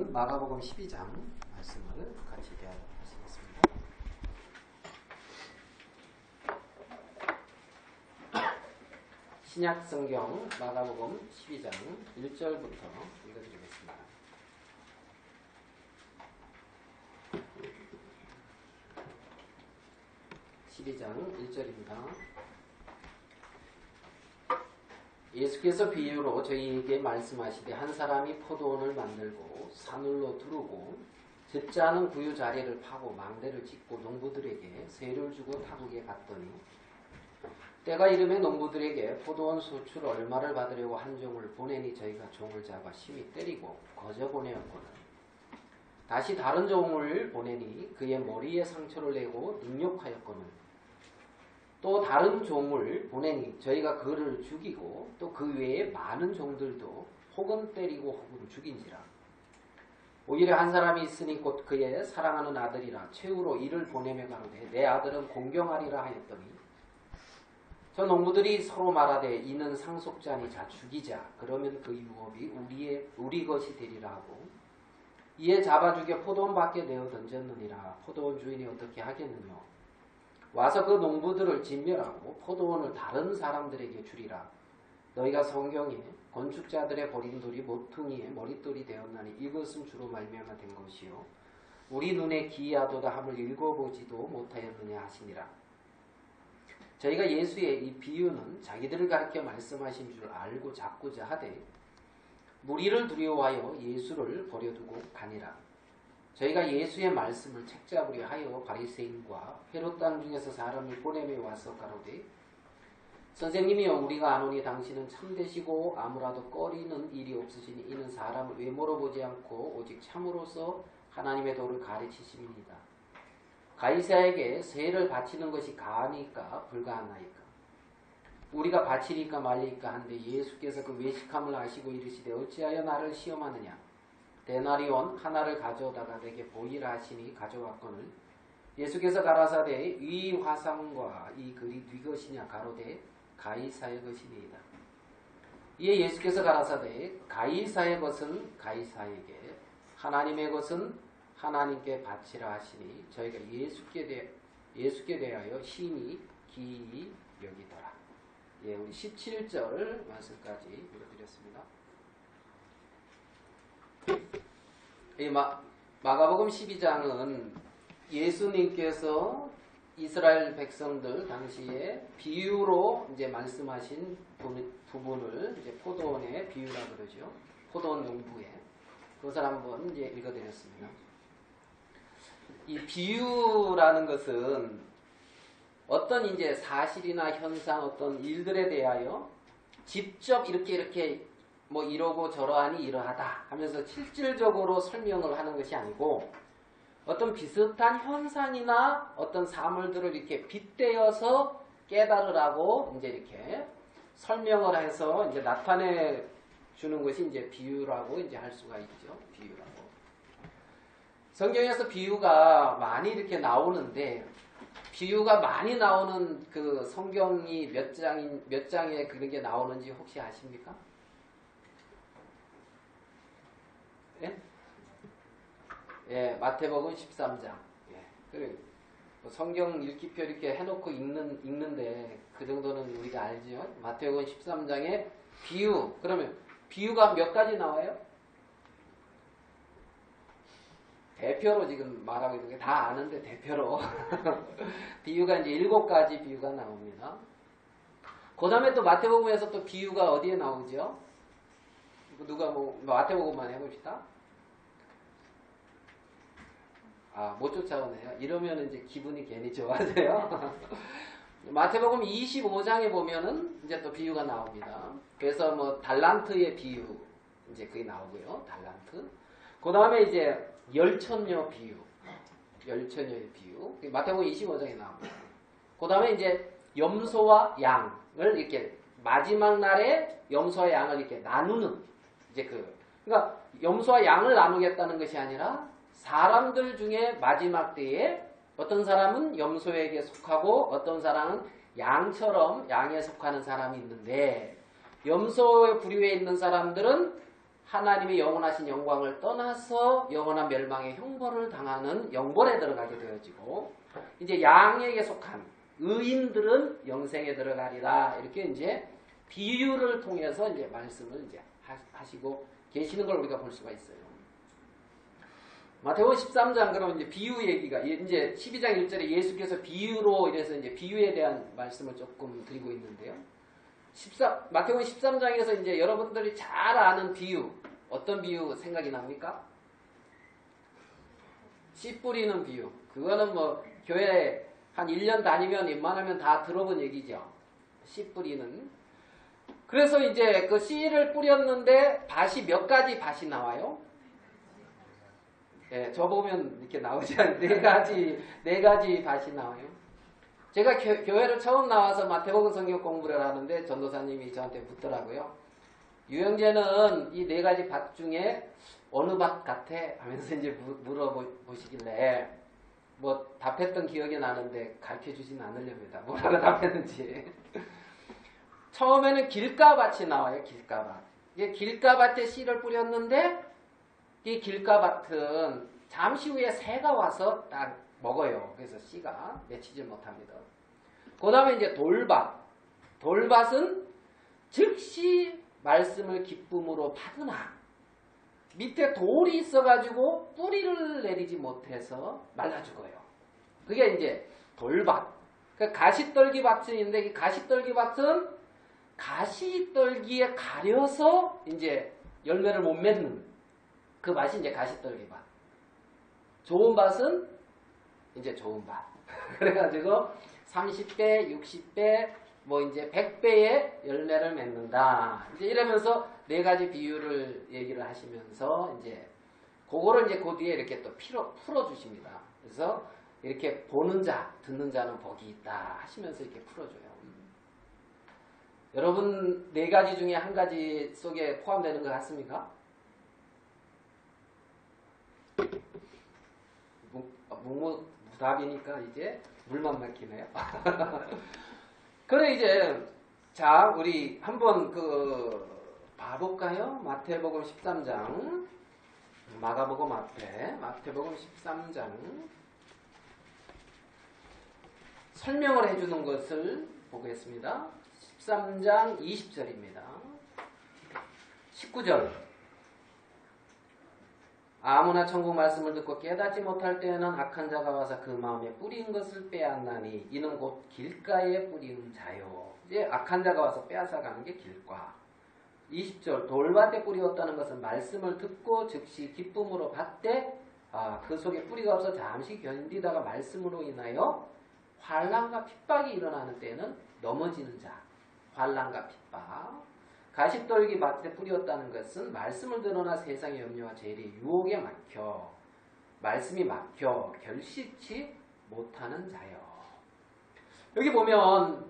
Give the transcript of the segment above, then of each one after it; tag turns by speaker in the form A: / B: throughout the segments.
A: 오늘은 마가복음 12장 말씀을 같이 대하시겠습니다. 신약성경 마가복음 12장 1절부터 읽어드리겠습니다. (12장) 1절입니다. 예수께서 비유로 저희에게 말씀하시되 한 사람이 포도원을 만들고 산울로 두르고 젖지 않은 구유 자리를 파고 망대를 짓고 농부들에게 세를 주고 타국에 갔더니 때가 이름에 농부들에게 포도원 수출 얼마를 받으려고 한 종을 보내니 저희가 종을 잡아 심히 때리고 거저 보내었거늘 다시 다른 종을 보내니 그의 머리에 상처를 내고 능욕하였거늘 또 다른 종을 보내니 저희가 그를 죽이고 또 그 외에 많은 종들도 혹은 때리고 혹은 죽인지라. 오히려 한 사람이 있으니 곧 그의 사랑하는 아들이라 최후로 이를 보내며 가로되 내 아들은 공경하리라 하였더니 저 농부들이 서로 말하되 이는 상속자니 자 죽이자 그러면 그 유업이 우리 것이 되리라 하고 이에 잡아 죽여 포도원 밖에 내어 던졌느니라. 포도원 주인이 어떻게 하겠느냐. 와서 그 농부들을 진멸하고 포도원을 다른 사람들에게 주리라. 너희가 성경에 건축자들의 버린 돌이 모퉁이의 머릿돌이 되었나니 이것은 주로 말미암아 된 것이요 우리 눈에 기이하도다 함을 읽어보지도 못하였느냐 하시니라. 저희가 예수의 이 비유는 자기들을 가리켜 말씀하신 줄 알고 잡고자 하되 무리를 두려워하여 예수를 버려두고 가니라. 저희가 예수의 말씀을 책잡으려 하여 바리새인과 헤롯 땅 중에서 사람을 보내며 와서 가로되 선생님이여 우리가 아노니 당신은 참되시고 아무라도 꺼리는 일이 없으시니 이는 사람을 외모로 보지 않고 오직 참으로서 하나님의 도를 가르치심이니이다. 가이사에게 세를 바치는 것이 가하니까 불가하나이까. 우리가 바치리까 말리까 한데 예수께서 그 외식함을 아시고 이르시되 어찌하여 나를 시험하느냐. 데나리온 하나를 가져다가 내게 보이라 하시니 가져왔거늘 예수께서 가라사대 이 화상과 이 글이 네 것이냐 가로되 가이사의 것이니이다. 이에 예수께서 가라사대 가이사의 것은 가이사에게 하나님의 것은 하나님께 바치라 하시니 저희가 예수께 대하여 심히 기이 여기더라. 예, 우리 17절 말씀까지 읽어드렸습니다. 이 마가복음 12장은 예수님께서 이스라엘 백성들 당시에 비유로 이제 말씀하신 부분을 이제 포도원의 비유라 그러죠. 포도원 농부의 그것을 한번 이제 읽어드렸습니다. 이 비유라는 것은 어떤 이제 사실이나 현상, 어떤 일들에 대하여 직접 이렇게 뭐 이러고 저러하니 이러하다 하면서 실질적으로 설명을 하는 것이 아니고 어떤 비슷한 현상이나 어떤 사물들을 이렇게 빗대어서 깨달으라고 이제 이렇게 설명을 해서 이제 나타내 주는 것이 이제 비유라고 이제 할 수가 있죠. 비유라고. 성경에서 비유가 많이 이렇게 나오는데 비유가 많이 나오는 그 성경이 몇 장에 그런 게 나오는지 혹시 아십니까? 예? 예, 마태복음 13장. 예. 그래. 성경 읽기표 이렇게 해놓고 읽는데 그 정도는 우리가 알죠. 마태복음 13장에 비유. 그러면 비유가 몇 가지 나와요? 대표로 지금 말하고 있는 게 다 아는데 대표로 비유가 이제 7가지 비유가 나옵니다. 그 다음에 또 마태복음에서 또 비유가 어디에 나오죠? 누가 마태복음만 해봅시다. 못 쫓아오네요. 이러면 이제 기분이 괜히 좋아져요. 마태복음 25장에 보면은 이제 또 비유가 나옵니다. 그래서 뭐 달란트의 비유 이제 그게 나오고요. 달란트. 그 다음에 이제 열천녀 비유. 열천녀의 비유. 마태복음 25장에 나옵니다. 그 다음에 이제 염소와 양을 이렇게 마지막 날에 염소와 양을 이렇게 나누는 이제 그러니까 염소와 양을 나누겠다는 것이 아니라 사람들 중에 마지막 때에 어떤 사람은 염소에게 속하고 어떤 사람은 양처럼 양에 속하는 사람이 있는데 염소의 부류에 있는 사람들은 하나님의 영원하신 영광을 떠나서 영원한 멸망의 형벌을 당하는 영벌에 들어가게 되어지고, 이제 양에게 속한 의인들은 영생에 들어가리라. 이렇게 이제 비유를 통해서 이제 말씀을 이제 하시고 계시는 걸 우리가 볼 수가 있어요. 마태복음 13장 그러면 이제 비유 얘기가 이제 12장 1절에 예수께서 비유로 이래서 이제 비유에 대한 말씀을 조금 드리고 있는데요. 마태복음 13장에서 이제 여러분들이 잘 아는 비유, 어떤 비유 생각이 납니까? 씨 뿌리는 비유. 그거는 뭐 교회 한 1년 다니면 웬만하면 다 들어본 얘기죠. 씨 뿌리는. 그래서 이제 그 씨를 뿌렸는데 밭이 몇 가지 밭이 나와요? 예, 저 보면 이렇게 나오지 않아요. 네 가지 밭이 나와요. 제가 교회를 처음 나와서 마태복음 성경 공부를 하는데 전도사님이 저한테 묻더라고요. 유영재는 이 네 가지 밭 중에 어느 밭 같아? 하면서 이제 물어보시길래 뭐 답했던 기억이 나는데 가르쳐주진 않으렵니다. 뭐라고 답했는지. 처음에는 길가밭이 나와요. 길가밭. 이게 길가밭에 씨를 뿌렸는데 이 길가밭은 잠시 후에 새가 와서 딱 먹어요. 그래서 씨가 맺히질 못합니다. 그 다음에 이제 돌밭. 돌밭은 즉시 말씀을 기쁨으로 받으나 밑에 돌이 있어가지고 뿌리를 내리지 못해서 말라 죽어요. 그게 이제 돌밭. 그러니까 가시떨기밭인데 이 가시떨기밭은 가시떨기에 가려서 이제 열매를 못 맺는 그 밭이 이제 가시떨기밭. 좋은 밭은 이제 좋은 밭. 그래가지고 30배, 60배, 뭐 이제 100배의 열매를 맺는다. 이제 이러면서 네 가지 비유를 얘기를 하시면서 이제 그거를 이제 그 뒤에 이렇게 또 풀어주십니다. 그래서 이렇게 보는 자, 듣는 자는 복이 있다 하시면서 이렇게 풀어줘요. 여러분 네 가지 중에 한 가지 속에 포함되는 것 같습니까? 무답이니까 이제 물만 막히네요. 그래 이제 자 우리 한번 봐볼까요? 마태복음 13장 마가복음 앞에 마태복음 13장 설명을 해주는 것을 보겠습니다. 13장 20절입니다. 19절 아무나 천국 말씀을 듣고 깨닫지 못할 때에는 악한 자가 와서 그 마음에 뿌린 것을 빼앗나니 이는 곧 길가에 뿌린 자요. 이제 악한 자가 와서 빼앗아가는 게 길가. 20절 돌밭에 뿌리었다는 것은 말씀을 듣고 즉시 기쁨으로 받되 그 속에 뿌리가 없어 잠시 견디다가 말씀으로 인하여 환난과 핍박이 일어나는 때에는 넘어지는 자. 환난과 핍박. 가시떨기 밭에 뿌렸다는 것은 말씀을 들으나 세상의 염려와 죄의 유혹에 막혀 말씀이 막혀 결실치 못하는 자요. 여기 보면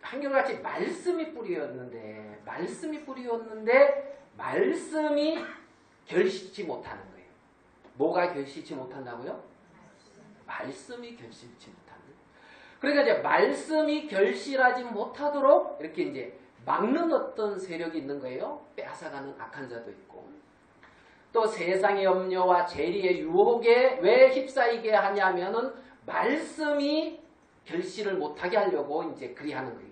A: 한결같이 말씀이 뿌리였는데 말씀이 결실치 못하는 거예요. 뭐가 결실치 못한다고요? 말씀이 결실치 못하는 거예요. 그러니까 이제 말씀이 결실하지 못하도록 이렇게 이제 막는 어떤 세력이 있는 거예요. 빼앗아가는 악한 자도 있고 또 세상의 염려와 재리의 유혹에 왜 휩싸이게 하냐면은 말씀이 결실을 못하게 하려고 이제 그리하는 거예요.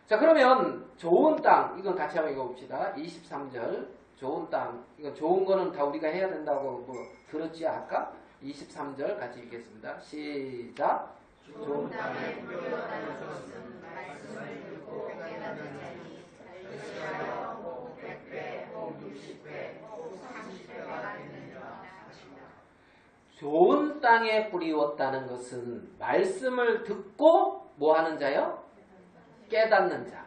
A: 자 그러면 좋은 땅 이건 같이 한번 읽어봅시다. 23절 좋은 땅 이건 좋은 거는 다 우리가 해야 된다고 뭐 들었지 아까? 23절 같이 읽겠습니다. 시작.
B: 좋은 땅에 뿌려다는 것은 말씀을 듣고 깨닫는 자니 결실하여 꼭 100배, 꼭 60배, 꼭 30배가 되느니라.
A: 좋은 땅에 뿌리웠다는 것은 말씀을 듣고 뭐 하는 자요? 깨닫는 자.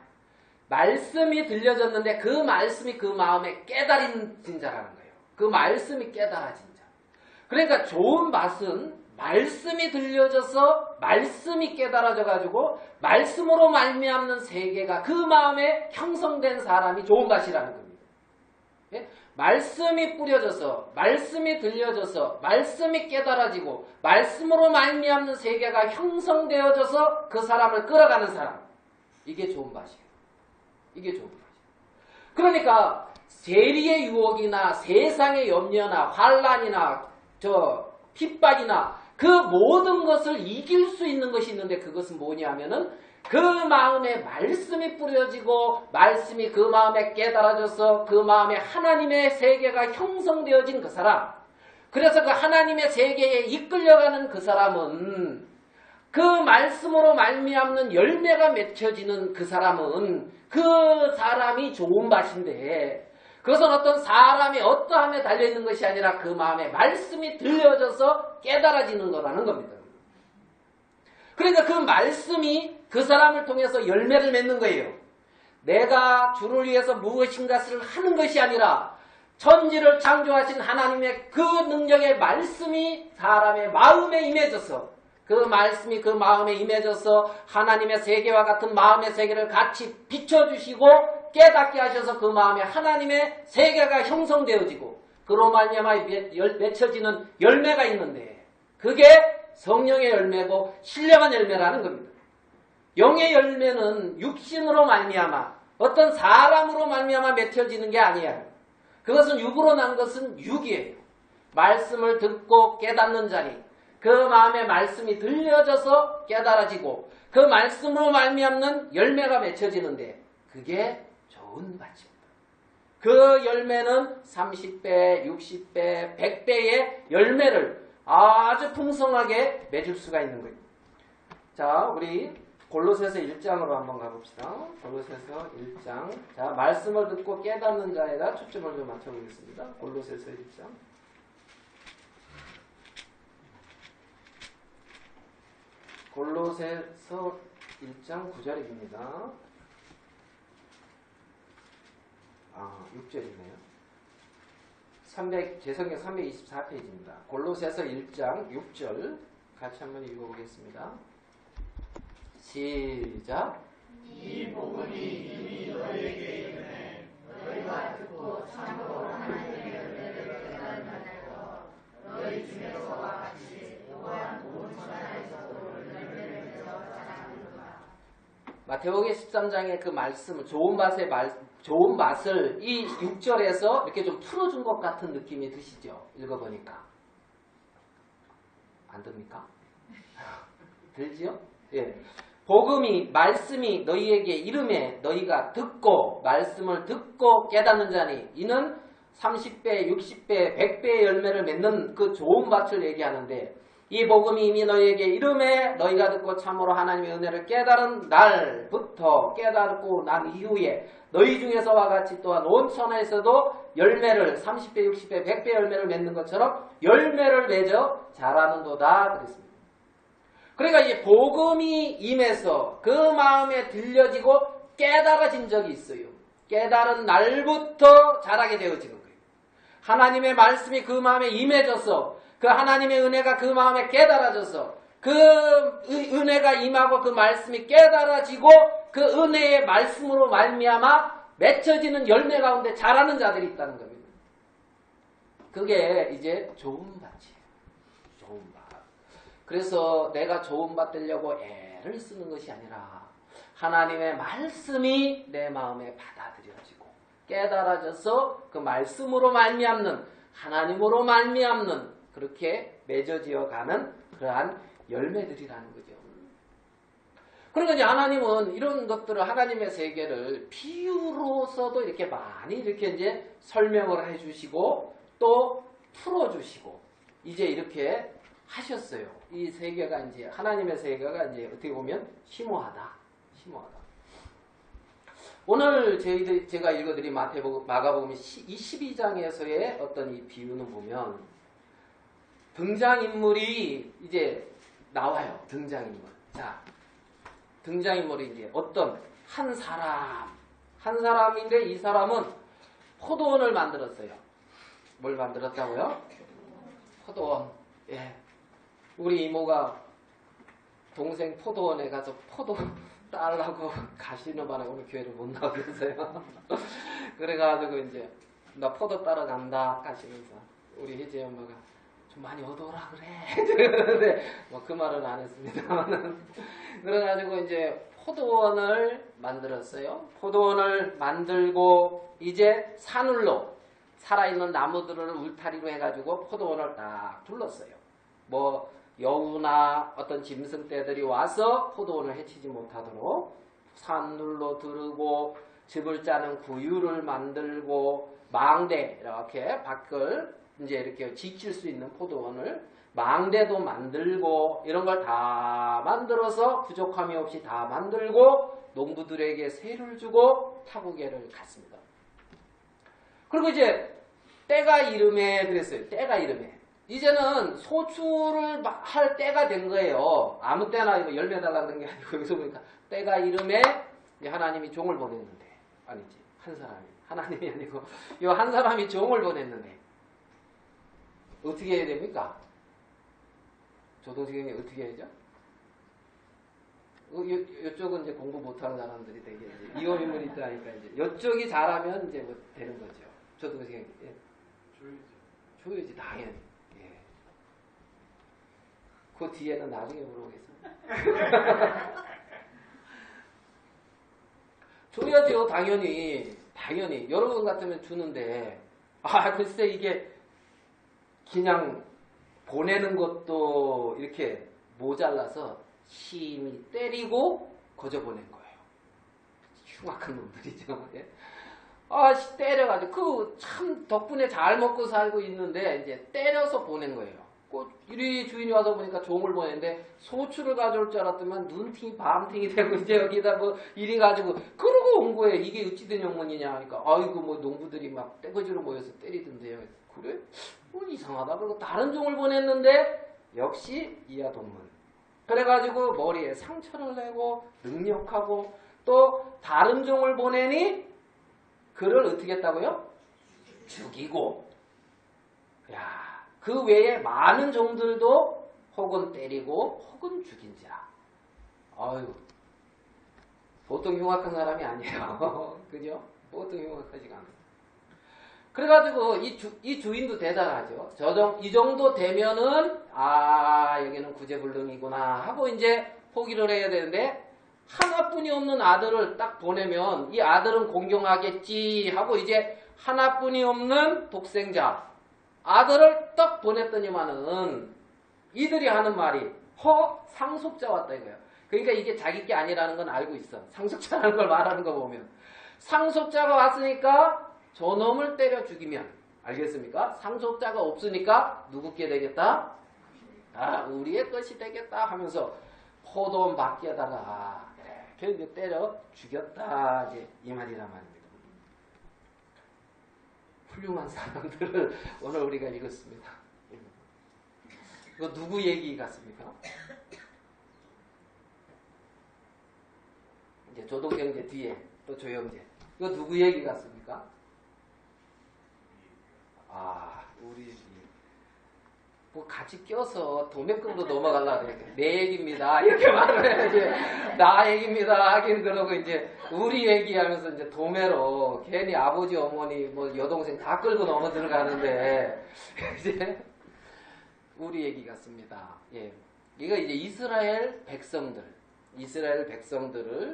A: 말씀이 들려졌는데 그 말씀이 그 마음에 깨달은 자라는 거예요. 그 말씀이 깨달아진 자. 그러니까 좋은 밭은 말씀이 들려져서 말씀이 깨달아져 가지고 말씀으로 말미암는 세계가 그 마음에 형성된 사람이 좋은 밭이라는 겁니다. 예? 말씀이 뿌려져서 말씀이 들려져서 말씀이 깨달아지고 말씀으로 말미암는 세계가 형성되어져서 그 사람을 끌어가는 사람. 이게 좋은 밭이에요. 이게 좋은 밭이에요. 그러니까 세리의 유혹이나 세상의 염려나 환란이나 핍박이나 그 모든 것을 이길 수 있는 것이 있는데 그것은 뭐냐면은 그 마음에 말씀이 뿌려지고 말씀이 그 마음에 깨달아져서 그 마음에 하나님의 세계가 형성되어진 그 사람, 그래서 그 하나님의 세계에 이끌려가는 그 사람은 그 말씀으로 말미암는 열매가 맺혀지는 그 사람은 그 사람이 좋은 밭인데 그것은 어떤 사람이 어떠함에 달려있는 것이 아니라 그 마음에 말씀이 들려져서 깨달아지는 거라는 겁니다. 그러니까 그 말씀이 그 사람을 통해서 열매를 맺는 거예요. 내가 주를 위해서 무엇인가를 하는 것이 아니라 천지를 창조하신 하나님의 그 능력의 말씀이 사람의 마음에 임해져서 그 말씀이 그 마음에 임해져서 하나님의 세계와 같은 마음의 세계를 같이 비춰주시고 깨닫게 하셔서 그 마음에 하나님의 세계가 형성되어지고 그로 말미암아 맺혀지는 열매가 있는데 그게 성령의 열매고 신령한 열매라는 겁니다. 영의 열매는 육신으로 말미암아 어떤 사람으로 말미암아 맺혀지는 게 아니에요. 그것은 육으로 난 것은 육이에요. 말씀을 듣고 깨닫는 자니 그 마음에 말씀이 들려져서 깨달아지고 그 말씀으로 말미암는 열매가 맺혀지는데 그게 좋은 밭입니다. 그 열매는 30배, 60배, 100배의 열매를 아주 풍성하게 맺을 수가 있는 거예요. 자, 우리 골로새서 1장으로 한번 가봅시다. 골로새서 1장. 자, 말씀을 듣고 깨닫는 자에다 초점을 좀 맞춰보겠습니다. 골로새서 1장. 골로새서 1장 9절입니다. 6절이네요. 제 성경 324페이지입니다. 골로새서 1장 6절 같이 한번 읽어보겠습니다. 시작.
B: 이 복음이 이미 너희에게 이르네 너희가 듣고 참으로 하나님의 열매를 깨달으면서 너희 중에서와 같이 또한 온 천하에서도 열매를 맺어 자라는가.
A: 마태복음 13장의 그 말씀을 좋은 맛을 이 6절에서 이렇게 좀 풀어준 것 같은 느낌이 드시죠? 읽어보니까. 안 듭니까? 들지요? 예. 복음이 말씀이 너희에게 이름에 너희가 듣고 말씀을 듣고 깨닫는 자니 이는 30배, 60배, 100배의 열매를 맺는 그 좋은 밭을 얘기하는데 이 복음이 이미 너희에게 이름에 너희가 듣고 참으로 하나님의 은혜를 깨달은 날부터 깨닫고 난 이후에 너희 중에서와 같이 또한 온 천하에서도 열매를 30배, 60배, 100배 열매를 맺는 것처럼 열매를 맺어 자라는도다 그랬습니다. 그러니까 이제 복음이 임해서 그 마음에 들려지고 깨달아진 적이 있어요. 깨달은 날부터 자라게 되어지는 거예요. 하나님의 말씀이 그 마음에 임해져서 그 하나님의 은혜가 그 마음에 깨달아져서 그 은혜가 임하고 그 말씀이 깨달아지고 그 은혜의 말씀으로 말미암아 맺혀지는 열매 가운데 자라는 자들이 있다는 겁니다. 그게 이제 좋은 밭이에요. 좋은 밭. 그래서 내가 좋은 밭 되려고 애를 쓰는 것이 아니라 하나님의 말씀이 내 마음에 받아들여지고 깨달아져서 그 말씀으로 말미암는 하나님으로 말미암는 그렇게 맺어지어 가는 그러한 열매들이라는 거죠. 그러니까 이제 하나님은 이런 것들을 하나님의 세계를 비유로서도 이렇게 많이 이렇게 이제 설명을 해주시고 또 풀어주시고 이제 이렇게 하셨어요. 이 세계가 이제 하나님의 세계가 이제 어떻게 보면 심오하다. 오늘 제가 읽어드린 마가복음 22장에서의 어떤 이 비유는 보면 등장인물이 이제 나와요. 자, 등장인물이 이제 어떤 한 사람인데 이 사람은 포도원을 만들었어요. 뭘 만들었다고요? 포도원. 예. 우리 이모가 동생 포도원에 가서 포도 따려고 가시는 바람에 오늘 교회를 못 나오겠어요. 그래가지고 이제 나 포도 따러 간다 가시면서 우리 혜지 엄마가 좀 많이 얻어오라 그래. 뭐 그 말은 안 했습니다만은 그래가지고 이제 포도원을 만들었어요. 포도원을 만들고 이제 산울로 살아있는 나무들을 울타리로 해가지고 포도원을 딱 둘렀어요. 뭐 여우나 어떤 짐승떼들이 와서 포도원을 해치지 못하도록 산울로 두르고 즙을 짜는 구유를 만들고 망대 이렇게 밖을 이제 이렇게 지킬 수 있는 포도원을 망대도 만들고 이런 걸 다 만들어서 부족함이 없이 다 만들고 농부들에게 세를 주고 타국에를 갔습니다. 그리고 이제 때가 이름에 그랬어요. 때가 이름에. 이제는 소출을 할 때가 된 거예요. 아무 때나 이거 열매 달라는 게 아니고 여기서 보니까 때가 이름에 하나님이 종을 보냈는데 아니지 한 사람이 하나님이 아니고 이 한 사람이 종을 보냈는데 어떻게 해야 됩니까? 조동생이 어떻게 해야죠? 이쪽은 이제 공부 못하는 사람들이 되게 이제 이혼인물이 있다니까 이제 이쪽이 잘하면 이제 뭐 되는 거죠. 조동생 예. 줘야지 당연히. 예. 그 뒤에는 나중에 물어보겠습니다. 줘야죠 당연히 여러분 같으면 주는데 글쎄 이게 그냥 보내는 것도 이렇게 모자라서 심히 때리고 거저 보낸 거예요. 흉악한 놈들이죠. 예? 때려가지고 그 참 덕분에 잘 먹고 살고 있는데 이제 때려서 보낸 거예요. 이리 주인이 와서 보니까 종을 보냈는데 소출을 가져올 줄 알았더만 눈팅이 밤팅이 되고 이제 여기다 뭐 이리 가지고 그러고 온 거예요. 이게 어찌된 영문이냐 하니까 아이고 뭐 농부들이 막 떼거지로 모여서 때리던데요. 그래? 이상하다. 그리고 다른 종을 보냈는데 역시 이하동문. 그래가지고 머리에 상처를 내고 능력하고 또 다른 종을 보내니 그를 어떻게 했다고요? 죽이고. 야, 그 외에 많은 종들도 혹은 때리고 혹은 죽인지라. 아유, 보통 흉악한 사람이 아니에요. 그죠? 보통 흉악하지가 않아요. 그래가지고 이 주인도 대단하죠. 이 정도 되면은 여기는 구제불능이구나 하고 이제 포기를 해야 되는데 하나뿐이 없는 아들을 딱 보내면 이 아들은 공경하겠지 하고 이제 하나뿐이 없는 독생자 아들을 딱 보냈더니만은 이들이 하는 말이 상속자 왔다 이거예요. 그러니까 이게 자기 게 아니라는 건 알고 있어. 상속자라는 걸 말하는 거 보면 상속자가 왔으니까 저놈을 때려 죽이면 알겠습니까? 상속자가 없으니까 누구께 되겠다? 우리의 것이 되겠다 하면서 포도원 밖에다가 이렇게 때려 죽였다 이제 이 말이란 말입니다. 훌륭한 사람들을 오늘 우리가 읽었습니다. 이거 누구 얘기 같습니까? 이제 조동경제 뒤에 또 조영제. 이거 누구 얘기 같습니까? 우리 뭐 같이 껴서 도매금도 넘어가려고 해. 내 얘기입니다. 이렇게 말을 해야지. 나 얘기입니다. 하긴 그러고 이제 우리 얘기하면서 이제 도매로 괜히 아버지, 어머니, 뭐 여동생 다 끌고 넘어 들어가는데 이제 우리 얘기 같습니다. 예. 이거 이제 이스라엘 백성들을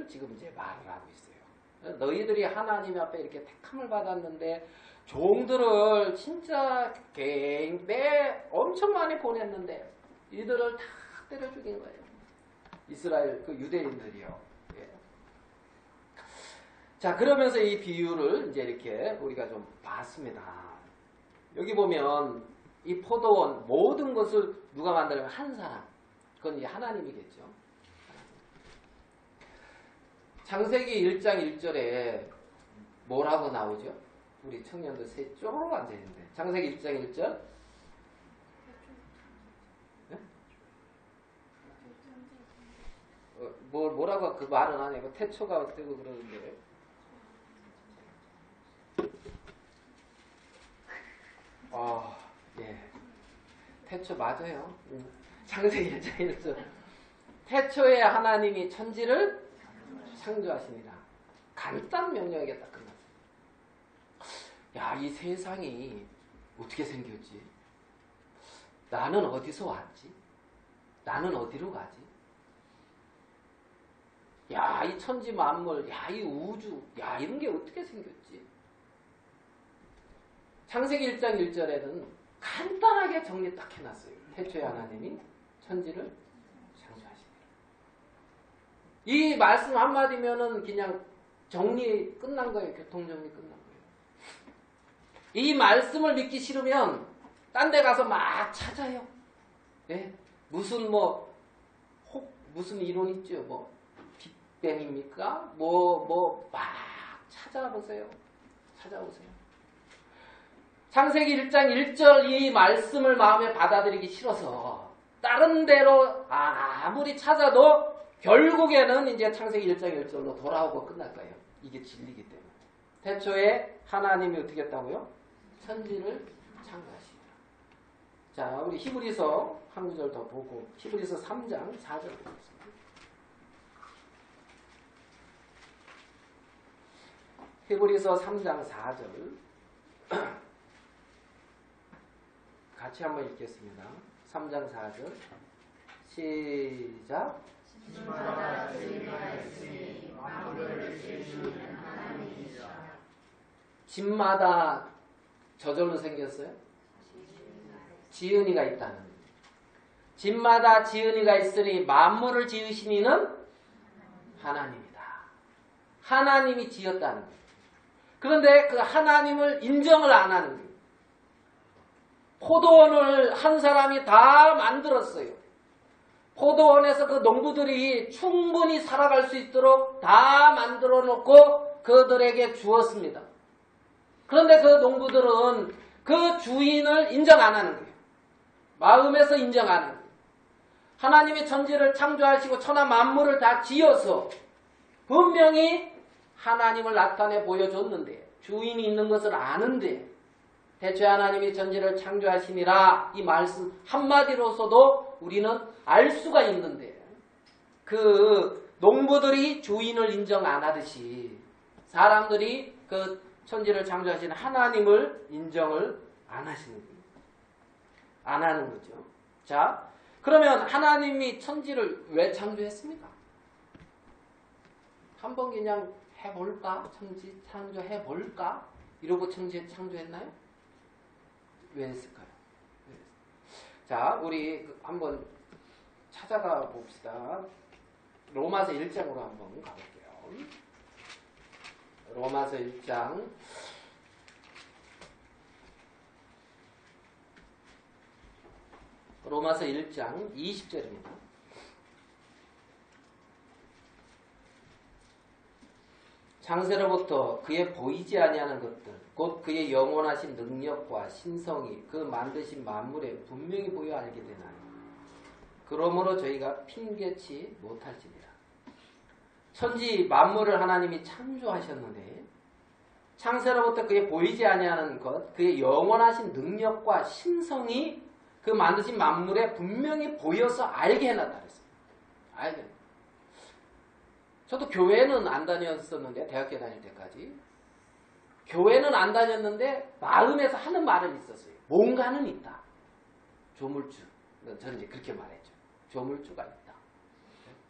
A: 지금 이제 말을 하고 있어요. 너희들이 하나님 앞에 이렇게 택함을 받았는데 종들을 진짜 엄청 많이 보냈는데 이들을 다 때려 죽인 거예요. 이스라엘 그 유대인들이요. 예. 자, 그러면서 이 비유를 이제 이렇게 우리가 좀 봤습니다. 여기 보면 이 포도원 모든 것을 누가 만들면 한 사람. 그건 이제 하나님이겠죠. 창세기 1장 1절에 뭐라고 나오죠? 우리 청년들 셋 쪼르르 앉아있는데 창세기 1장 1절 네? 뭐라고 그 말은 안 해요. 태초가 어때고 그러는데 예. 태초 맞아요. 창세기 1장 1절 태초에 하나님이 천지를 창조하시니라. 간단 명령하게 딱 끝났어요. 야, 이 세상이 어떻게 생겼지? 나는 어디서 왔지? 나는 어디로 가지? 야, 이 천지 만물, 야, 이 우주, 야, 이런 게 어떻게 생겼지? 창세기 1장 1절에는 간단하게 정리 딱 해놨어요. 태초에 하나님이 천지를 창조하십니다. 이 말씀 한마디면은 그냥 정리 끝난 거예요. 교통정리 끝난 거예요. 이 말씀을 믿기 싫으면 딴 데 가서 막 찾아요. 예? 무슨 무슨 이론 있죠? 뭐 빅뱅입니까? 막 찾아보세요. 창세기 1장 1절 이 말씀을 마음에 받아들이기 싫어서 다른 데로 아무리 찾아도 결국에는 이제 창세기 1장 1절로 돌아오고 끝날 거예요. 이게 진리이기 때문에. 태초에 하나님이 어떻게 했다고요? 천지를 창조하시니라. 자, 우리 히브리서 한 구절 더 보고 히브리서 3장 4절 보겠습니다. 히브리서 3장 4절 같이 한번 읽겠습니다. 3장 4절 시작.
B: 집마다 주인가 있으니 만물을 지으시는 하나님이시라.
A: 집마다 저절로 생겼어요? 지은이가 있다는. 집마다 지은이가 있으니 만물을 지으신 이는 하나님이다. 하나님이 지었다는 거예요. 그런데 그 하나님을 인정을 안 하는 거예요. 포도원을 한 사람이 다 만들었어요. 포도원에서 그 농부들이 충분히 살아갈 수 있도록 다 만들어 놓고 그들에게 주었습니다. 그런데 그 농부들은 그 주인을 인정 안 하는 거예요. 마음에서 인정 안 하는 거예요. 하나님이 천지를 창조하시고 천하 만물을 다 지어서 분명히 하나님을 나타내 보여줬는데 주인이 있는 것을 아는데 태초에 하나님이 천지를 창조하시니라 이 말씀 한마디로서도 우리는 알 수가 있는데 그 농부들이 주인을 인정 안 하듯이 사람들이 그 천지를 창조하신 하나님을 인정을 안 하시는 거예요. 안 하는 거죠. 자, 그러면 하나님이 천지를 왜 창조했습니까? 한번 그냥 해볼까? 천지 창조해볼까? 이러고 천지 창조했나요? 왜 했을까요? 자, 우리 한번 찾아가 봅시다. 로마서 1장으로 한번 가볼게요. 로마서 1장 로마서 1장 20절입니다. 창세로부터 그의 보이지 아니하는 것들 곧 그의 영원하신 능력과 신성이 그 만드신 만물에 분명히 보여 알게 되나요? 그러므로 저희가 핑계치 못할지니라. 천지 만물을 하나님이 창조하셨는데 창세로부터 그의 보이지 아니하는 것 그의 영원하신 능력과 신성이 그 만드신 만물에 분명히 보여서 알게 해놨다 그랬어요. 알게. 저도 교회는 안 다녔었는데 대학교 다닐 때까지 교회는 안 다녔는데 마음에서 하는 말은 있었어요. 뭔가는 있다. 조물주. 저는 이제 그렇게 말했죠. 조물주가 있다.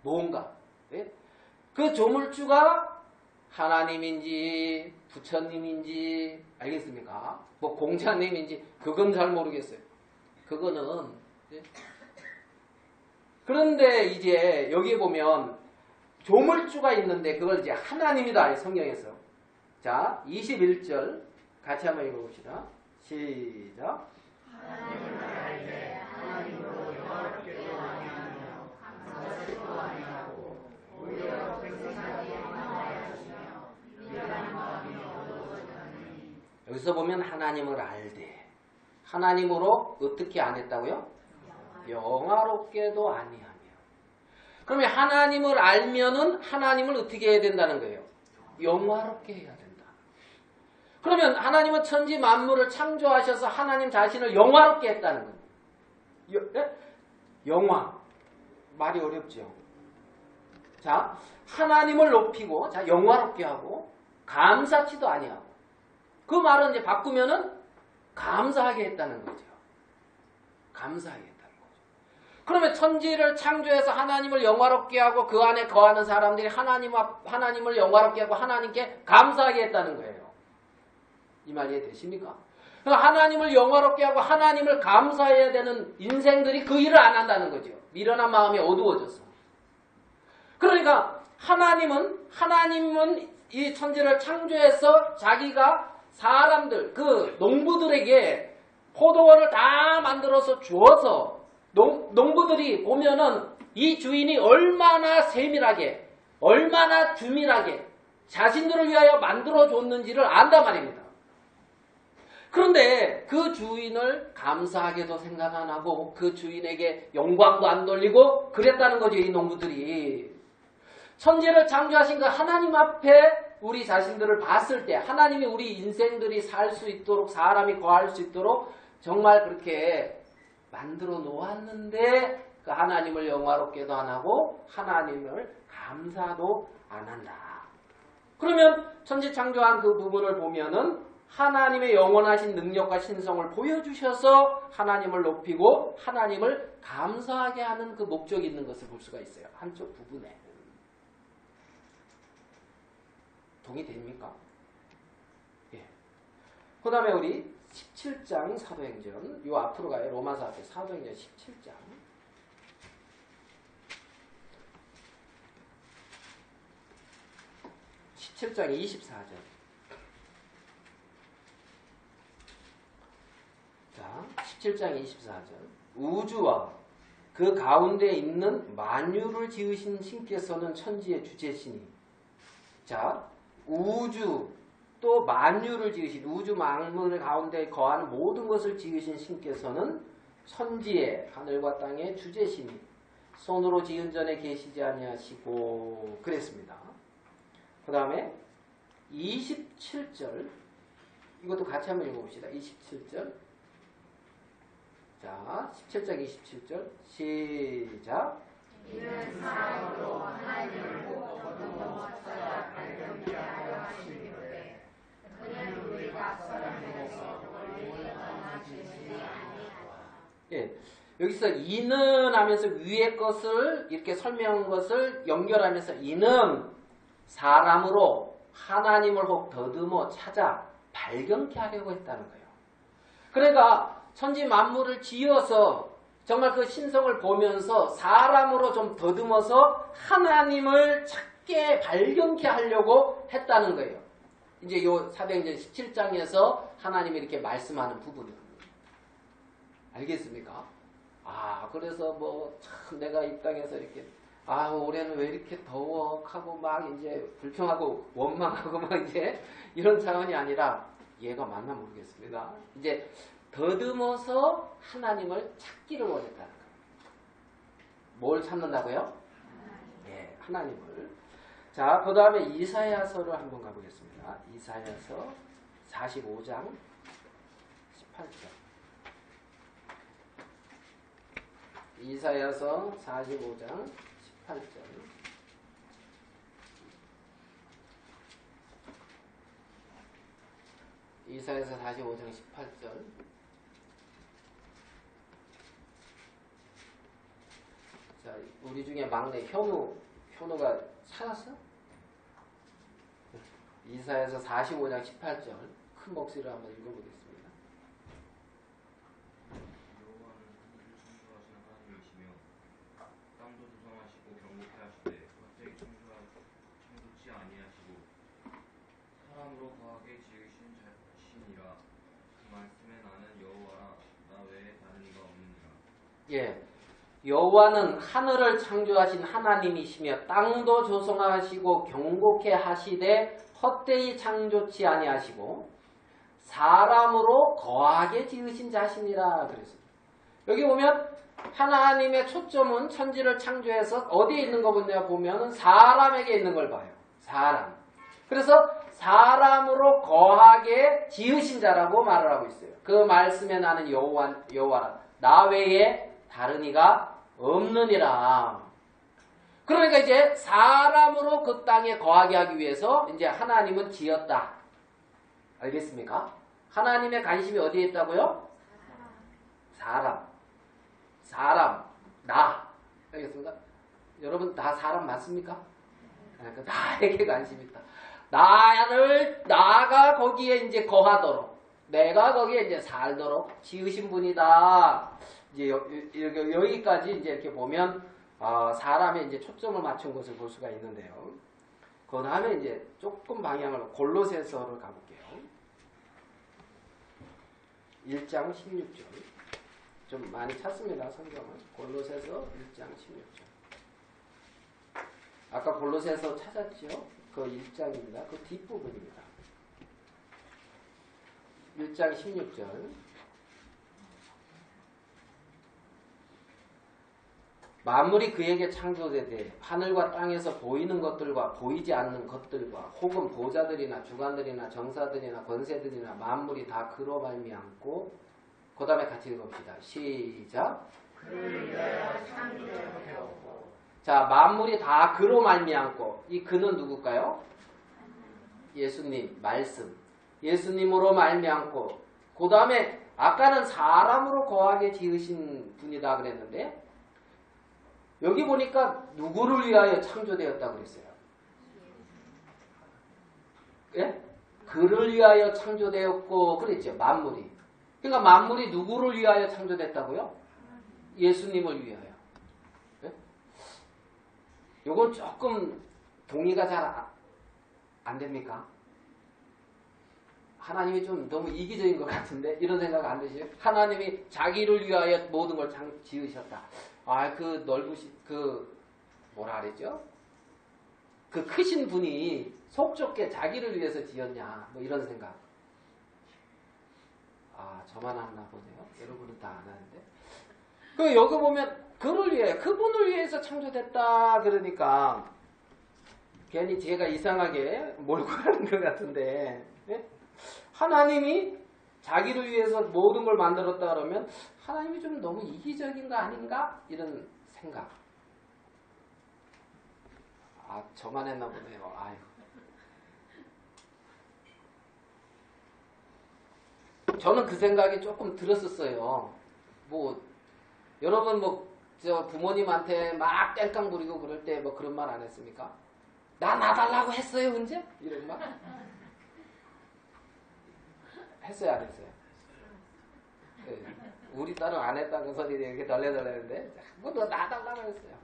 A: 뭔가. 네? 그 조물주가 하나님인지 부처님인지 알겠습니까? 뭐 공자님인지 그건 잘 모르겠어요. 그거는 네? 그런데 이제 여기 보면 조물주가 있는데 그걸 이제 하나님이다. 성경에서. 자, 21절 같이 한번 읽어봅시다. 시작.
B: 하나님을 알되 하나님으로 영화롭게도 아니하며 감사스럽게도 아니하고 오히려 백성에게 영광하시며 미련한 마음이 어두워졌나니.
A: 여기서 보면 하나님을 알되 하나님으로 어떻게 안 했다고요? 영화롭게도 아니하며. 그러면 하나님을 알면은 하나님을 어떻게 해야 된다는 거예요? 영화롭게 해야 된다. 그러면 하나님은 천지 만물을 창조하셔서 하나님 자신을 영화롭게 했다는 거예요. 영화. 말이 어렵죠. 자, 하나님을 높이고, 자, 영화롭게 하고, 감사치도 아니하고. 그 말은 이제 바꾸면은 감사하게 했다는 거죠. 감사하게 했다는 거죠. 그러면 천지를 창조해서 하나님을 영화롭게 하고 그 안에 거하는 사람들이 하나님을 영화롭게 하고 하나님께 감사하게 했다는 거예요. 이 말 이해되십니까? 그러니까 하나님을 영화롭게 하고 하나님을 감사해야 되는 인생들이 그 일을 안 한다는 거죠. 미련한 마음이 어두워져서. 그러니까 하나님은 이 천지를 창조해서 자기가 사람들, 그 농부들에게 포도원을 다 만들어서 주어서 농부들이 보면은 이 주인이 얼마나 세밀하게, 얼마나 주밀하게 자신들을 위하여 만들어줬는지를 안단 말입니다. 그런데 그 주인을 감사하게도 생각 안 하고 그 주인에게 영광도 안 돌리고 그랬다는 거죠. 이 농부들이. 천지를 창조하신 그 하나님 앞에 우리 자신들을 봤을 때 하나님이 우리 인생들이 살 수 있도록 사람이 거할 수 있도록 정말 그렇게 만들어 놓았는데 그 하나님을 영화롭게도 안 하고 하나님을 감사도 안 한다. 그러면 천지 창조한 그 부분을 보면은 하나님의 영원하신 능력과 신성을 보여주셔서 하나님을 높이고 하나님을 감사하게 하는 그 목적이 있는 것을 볼 수가 있어요. 한쪽 부분에. 동의됩니까? 예. 그 다음에 우리 17장 사도행전, 요 앞으로 가요. 로마서 앞에 사도행전 17장. 17장 24절. 자, 17장 24절. 우주와 그 가운데 있는 만유를 지으신 신께서는 천지의 주제시니. 자, 우주 또 만유를 지으신 우주 만물 가운데 거하는 모든 것을 지으신 신께서는 천지의 하늘과 땅의 주제시니 손으로 지은 전에 계시지 아니하시고 그랬습니다. 그 다음에 27절 이것도 같이 한번 읽어봅시다. 27절 자 17장 27절 시작
B: 이는 사랑으로 하나님을 꼭 거두어서 발견케 하려 하시기로되 그는 우리가 선행해서 권리를 떠나주시지 아니하고.
A: 예, 여기서 이는 하면서 위의 것을 이렇게 설명한 것을 연결하면서 이는 사람으로 하나님을 혹 더듬어 찾아 발견케 하려고 했다는 거예요. 그러니까 천지 만물을 지어서 정말 그 신성을 보면서 사람으로 좀 더듬어서 하나님을 찾게 발견케 하려고 했다는 거예요. 이제 요 사도행전 17장에서 하나님이 이렇게 말씀하는 부분은 알겠습니까? 아 그래서 뭐 참 내가 이 땅에서 이렇게 아 올해는 왜 이렇게 더워 하고 막 이제 불평하고 원망하고 막 이제 이런 차원이 아니라 얘가 맞나 모르겠습니다. 이제 더듬어서 하나님을 찾기를 원했다는 거예요. 뭘 찾는다고요? 네, 하나님을. 자, 그 다음에 이사야서를 한번 가보겠습니다. 이사야서 45장 18절. 이사야서 45장 18절. 이사야서 45장 18절. 자, 우리 중에 막내 현우가 찾았어? 이사야서 45장 18절 큰 목소리로 한번 읽어보겠습니다.
C: 여호와는 하늘을 창조하신 하나님이시며 땅도 조성하시고 경고케 하시되 헛되이 창조치 아니하시고 사람으로 거하게 지으신 자신이라. 그 말씀에 나는 여호와라 나 외에 다른 이가 없느니라.
A: 예. 여호와는 하늘을 창조하신 하나님이시며 땅도 조성하시고 경고케 하시되 헛되이 창조치 아니하시고 사람으로 거하게 지으신 자신이라 그랬습니다. 여기 보면 하나님의 초점은 천지를 창조해서 어디에 있는 거 보면 사람에게 있는 걸 봐요. 사람. 그래서 사람으로 거하게 지으신 자라고 말을 하고 있어요. 그 말씀에 나는 여호와라 나 외에 다른 이가 없느니라. 그러니까 이제 사람으로 그 땅에 거하게 하기 위해서 이제 하나님은 지었다. 알겠습니까? 하나님의 관심이 어디에 있다고요? 사람. 나 여러분 다 사람 맞습니까? 그러니까 나에게 관심이 있다. 나가 거기에 이제 거하도록, 내가 거기에 이제 살도록 지으신 분이다. 이제 여기까지 이제 이렇게 보면 사람의 이제 초점을 맞춘 것을 볼 수가 있는데요. 그 다음에 이제 조금 방향을 골로새서를 가볼게요. 1장 16절. 좀 많이 찾습니다, 성경은. 골로새서 1장 16절. 아까 골로새서 찾았죠? 그 1장입니다. 그 뒷부분입니다. 1장 16절. 만물이 그에게 창조되되 하늘과 땅에서 보이는 것들과 보이지 않는 것들과 혹은 보좌들이나 주관들이나 정사들이나 권세들이나 만물이 다 그로 말미암고, 그 다음에 같이 읽어봅시다. 시작. 자, 만물이 다 그로 말미암고, 이 그는 누굴까요? 예수님, 말씀. 예수님으로 말미암고, 그 다음에 아까는 사람으로 거하게 지으신 분이다 그랬는데, 여기 보니까 누구를 위하여 창조되었다고 그랬어요? 예? 그를 위하여 창조되었고 그랬죠. 만물이. 그러니까 만물이 누구를 위하여 창조됐다고요? 예수님을 위하여. 예? 요건 조금 동의가 잘 안 됩니까? 하나님이 좀 너무 이기적인 것 같은데 이런 생각 안 드시죠? 하나님이 자기를 위하여 모든 걸 지으셨다. 그 뭐라 그랬죠? 그 크신 분이 속 좁게 자기를 위해서 지었냐, 뭐 이런 생각. 저만 하나 보네요. 여러분은 다 안 하는데. 여기 보면 그를 위해, 그분을 위해서 창조됐다 그러니까 괜히 제가 이상하게 몰고 가는 것 같은데, 예? 하나님이 자기를 위해서 모든 걸 만들었다 그러면 하나님이 좀 너무 이기적인 거 아닌가? 이런 생각. 저만 했나 보네요. 아유. 저는 그 생각이 조금 들었었어요. 여러분 저 부모님한테 막 땡깡 부리고 그럴 때 그런 말 안 했습니까? 나 놔달라고 했어요, 언제? 이런 말? 했어요, 안 했어요? 네. 우리 딸은 안 했다는 소리 이렇게 달래달라는데 너 놔달라고 했어요.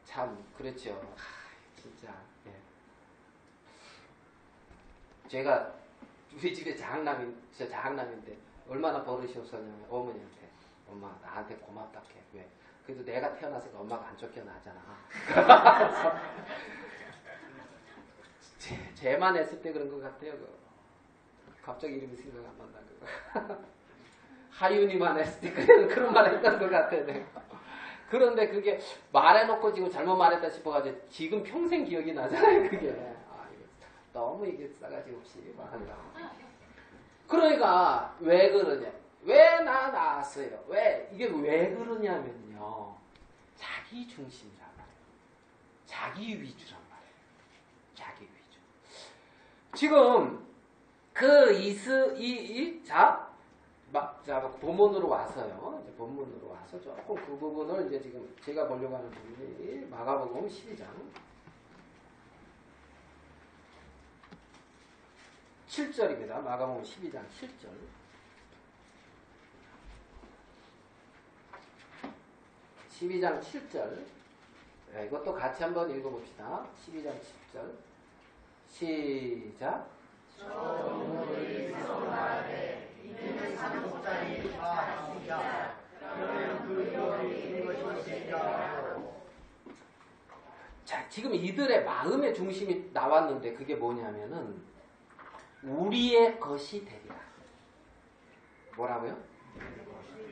A: 참 그렇죠. 진짜. 예. 제가 우리 집에 장남인데 얼마나 버릇이 없었냐면 어머니한테 엄마 나한테 고맙다 해. 왜? 그래도 내가 태어나서 엄마가 안 쫓겨나잖아. 쟤만 했을 때 그런 것 같아요. 갑자기 이름이 생각 안 난다. 하윤이만 했을 때 그런 말 했던 것 같아요. 그런데 그게 말해놓고 지금 잘못 말했다 싶어가지고 지금 평생 기억이 나잖아요. 그게. 너무 이게 싸가지 없이 말한다. 그러니까 왜 그러냐? 왜 나 낳았어요? 이게 왜 그러냐면요. 자기 중심이란 말이에요. 자기 위주란 말이에요. 자기 위주. 지금 본문으로 와서요. 이제 본문으로 와서 조금 그 부분을 이제 지금 제가 보려고 하는 부분이 마가복음 12장 7절입니다. 마가복음 12장 7절. 12장 7절. 네, 이것도 같이 한번 읽어봅시다. 12장 7절. 시작. 자, 지금 이들의 마음의 중심이 나왔는데 그게 뭐냐면은 우리의 것이 되리라. 뭐라고요?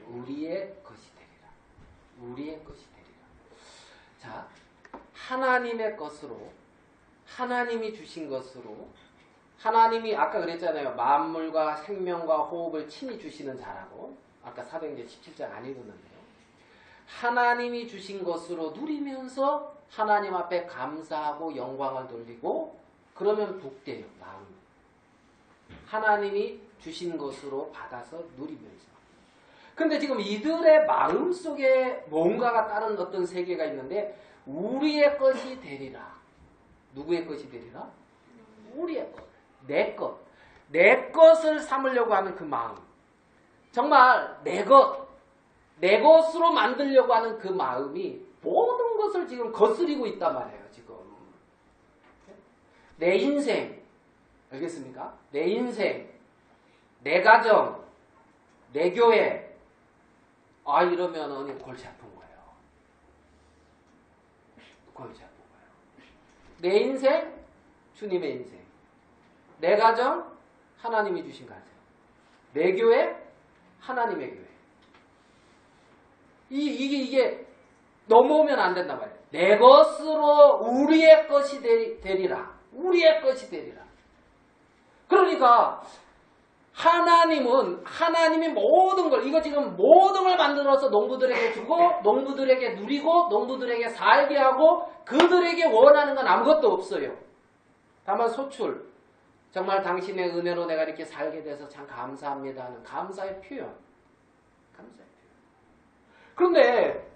A: 우리의 것이 되리라. 우리의 것이 되리라. 자, 하나님의 것으로, 하나님이 주신 것으로, 하나님이 아까 그랬잖아요. 만물과 생명과 호흡을 친히 주시는 자라고. 아까 사도행전 17장 안 읽었는데요. 하나님이 주신 것으로 누리면서 하나님 앞에 감사하고 영광을 돌리고 그러면 복돼요. 마음이. 하나님이 주신 것으로 받아서 누리면서. 근데 지금 이들의 마음 속에 뭔가가 다른 어떤 세계가 있는데 우리의 것이 되리라. 누구의 것이 되리라? 우리의 것. 내 것. 내 것을 삼으려고 하는 그 마음. 정말 내 것. 내 것으로 만들려고 하는 그 마음이 모든 것을 지금 거스리고 있단 말이에요. 지금. 내 인생. 알겠습니까? 내 인생. 내 가정. 내 교회. 이러면은 골치 아픈 거예요. 골치 아픈 거예요. 내 인생, 주님의 인생. 내 가정, 하나님이 주신 가정. 내 교회, 하나님의 교회. 이게 넘어오면 안 된단 말이에요. 내 것으로 우리의 것이 되리라. 우리의 것이 되리라. 그러니까 하나님이 모든 걸, 이거 지금 모든 걸 만들어서 농부들에게 주고, 농부들에게 누리고, 농부들에게 살게 하고, 그들에게 원하는 건 아무것도 없어요. 다만 소출. 정말 당신의 은혜로 내가 이렇게 살게 돼서 참 감사합니다 하는 감사의 표현. 감사의 표현. 그런데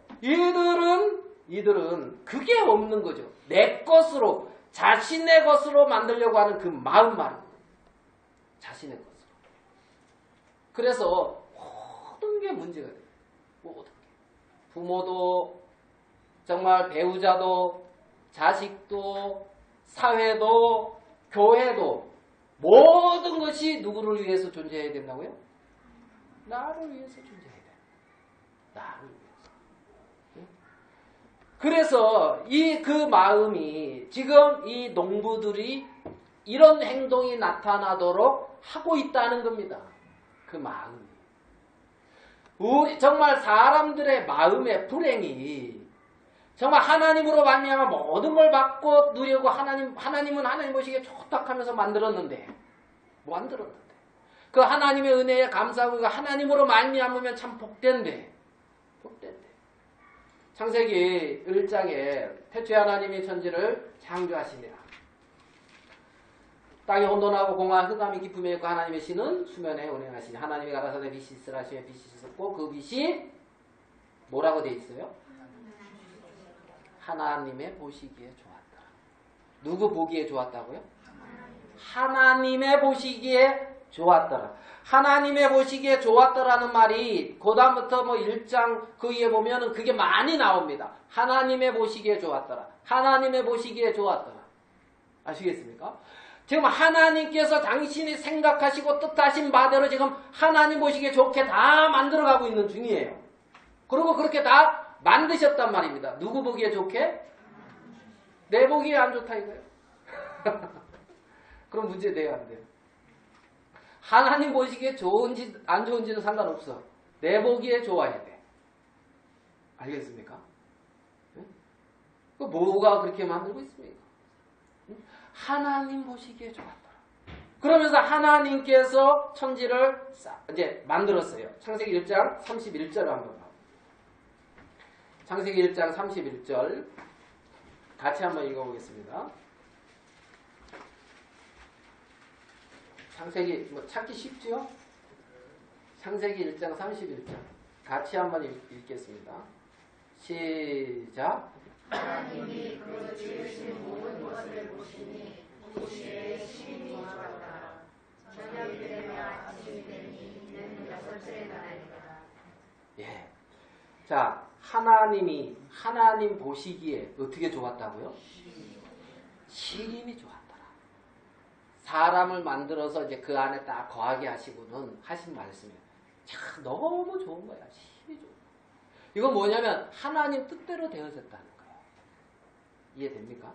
A: 이들은 그게 없는 거죠. 내 것으로, 자신의 것으로 만들려고 하는 그 마음 말이에요. 자신의 것으로. 그래서 모든 게 문제가 돼요. 모든 게. 부모도, 정말 배우자도, 자식도, 사회도, 교회도 모든 것이 누구를 위해서 존재해야 된다고요? 나를 위해서 존재해야 돼. 나를 위해서. 그래서 그 마음이 지금 이 농부들이 이런 행동이 나타나도록 하고 있다는 겁니다. 그 마음이. 정말 사람들의 마음의 불행이 정말 하나님으로 말미암아 모든 걸 받고 누리고 하나님은 하나님 보시기에 좋다 하면서 만들었는데 그 하나님의 은혜에 감사하고 하나님으로 말미암으면 참 복된데 창세기 1장에 태초에 하나님이 천지를 창조하시니라. 땅이 혼돈하고 공허한 흑암이 깊음에 있고 하나님의 신은 수면에 운행하시니 하나님이 가라사대 빛이 있으라 하시며 빛이 있었고 그 빛이 뭐라고 돼 있어요? 하나님의 보시기에 좋았다. 누구 보기에 좋았다고요? 하나님의 보시기에 좋았더라. 하나님의 보시기에 좋았더라는 말이 그 다음부터 1장 그 위에 보면은 그게 많이 나옵니다. 하나님의 보시기에 좋았더라. 하나님의 보시기에 좋았더라. 아시겠습니까? 지금 하나님께서 당신이 생각하시고 뜻하신 바대로 지금 하나님 보시기에 좋게 다 만들어가고 있는 중이에요. 그리고 그렇게 다 만드셨단 말입니다. 누구 보기에 좋게? 내 보기에 안 좋다 이거예요. 그럼 문제 돼요, 안 돼요? 하나님 보시기에 좋은지 안 좋은지는 상관없어. 내 보기에 좋아야 돼. 알겠습니까? 그 뭐가 그렇게 만들고 있습니까? 하나님 보시기에 좋았다. 그러면서 하나님께서 천지를 이제 만들었어요. 창세기 1장 31절을 한번 봐. 창세기 1장 31절 같이 한번 읽어보겠습니다. 창세기 찾기 쉽죠? 창세기 1장 31절 같이 한번 읽겠습니다. 시작.
B: 하나님이 그 지으신 모든 것을 보시니 보시기에 심히 좋았다. 저녁이 되며 아침이 되니 이는 여섯째 날이라.
A: 예. 자, 하나님 보시기에 어떻게 좋았다고요? 시림이 좋았더라. 사람을 만들어서 이제 그 안에 딱 거하게 하시고는 하신 말씀이에요. 참 너무 좋은 거야. 시림이 좋은 거야. 이건 뭐냐면 하나님 뜻대로 되어졌다는 거예요. 이해됩니까?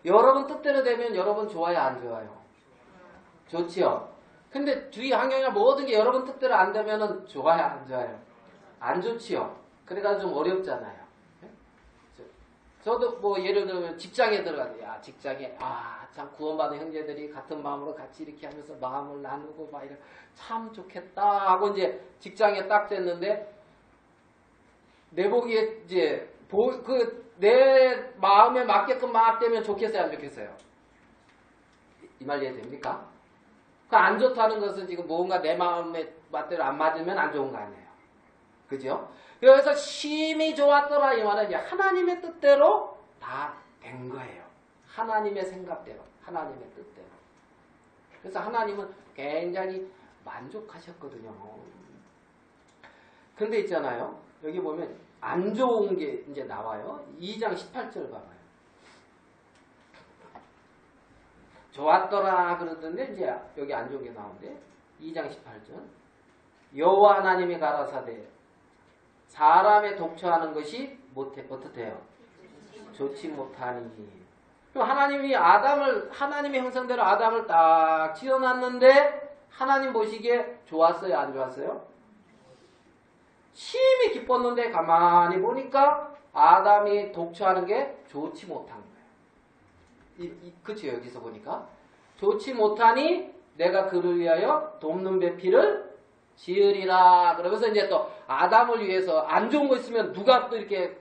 A: 여러분 뜻대로 되면 여러분 좋아요, 안 좋아요? 좋지요? 근데 주위 환경이나 모든 게 여러분 뜻대로 안 되면은 좋아요, 안 좋아요? 안 좋지요? 그래가지고 좀 어렵잖아요. 저도 뭐 예를 들면 직장에 들어가서 야 직장에 참 구원받은 형제들이 같은 마음으로 같이 이렇게 하면서 마음을 나누고 막 이래 참 좋겠다 하고 이제 직장에 딱 됐는데 내 보기에 이제 내 마음에 맞게끔 막 되면 좋겠어요, 안 좋겠어요? 이 말 이해됩니까? 그 안 좋다는 것은 지금 뭔가 내 마음에 맞대로 안 맞으면 안 좋은 거 아니에요. 그죠? 그래서 심히 좋았더라 이 말은 이제 하나님의 뜻대로 다 된 거예요. 하나님의 생각대로, 하나님의 뜻대로. 그래서 하나님은 굉장히 만족하셨거든요. 그런데 있잖아요. 여기 보면 안 좋은 게 이제 나와요. 2장 18절 봐봐요. 좋았더라 그러던데 이제 여기 안 좋은 게 나오는데 2장 18절. 여호와 하나님이 가라사대 사람의 독처하는 것이 어떻대요? 좋지 못하니. 그럼 하나님의 형상대로 아담을 딱 지어놨는데 하나님 보시기에 좋았어요? 안 좋았어요? 심히 기뻤는데 가만히 보니까 아담이 독처하는 게 좋지 못한 거예요. 그치 여기서 보니까 좋지 못하니 내가 그를 위하여 돕는 배필을 지으리라. 그러면서 이제 또 아담을 위해서 안 좋은 거 있으면 누가 또 이렇게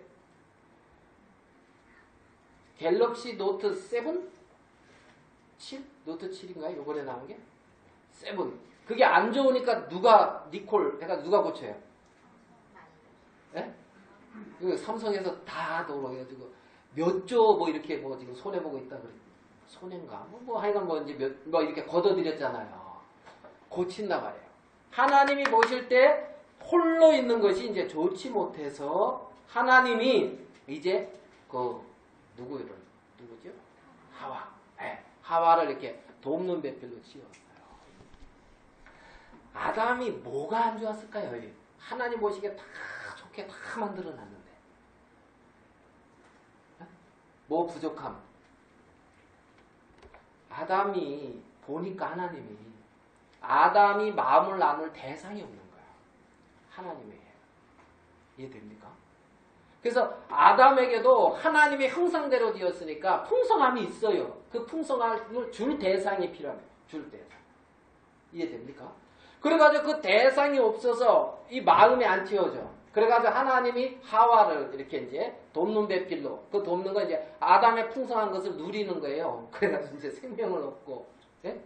A: 갤럭시 노트 7? 7? 노트 7인가요? 요번에 나온 게? 7. 그게 안 좋으니까 니콜 해가지고 누가 고쳐요? 예? 삼성에서 다 돌아가지고 몇 조 뭐 이렇게 뭐 지금 손해보고 있다 그래. 손해인가? 뭐 하여간 뭐 이제 뭐 이렇게 걷어들였잖아요. 고친다 말이에요. 하나님이 보실 때 홀로 있는 것이 이제 좋지 못해서 하나님이 이제 누구죠? 하와. 네. 하와를 이렇게 돕는 배필로 지었어요. 아담이 뭐가 안 좋았을까요? 하나님 보시기에 다 좋게 다 만들어 놨는데. 뭐 부족함? 아담이 보니까 아담이 마음을 나눌 대상이 없는 거야. 하나님에게. 이해됩니까? 그래서 아담에게도 하나님의 형상대로 되었으니까 풍성함이 있어요. 그 풍성함을 줄 대상이 필요해요. 줄 대상. 이해됩니까? 그래가지고 그 대상이 없어서 이 마음이 안 튀어져. 그래가지고 하나님이 하와를 이렇게 이제 돕는 배필로, 그 돕는 건 이제 아담의 풍성한 것을 누리는 거예요. 그래가지고 이제 생명을 얻고, 예?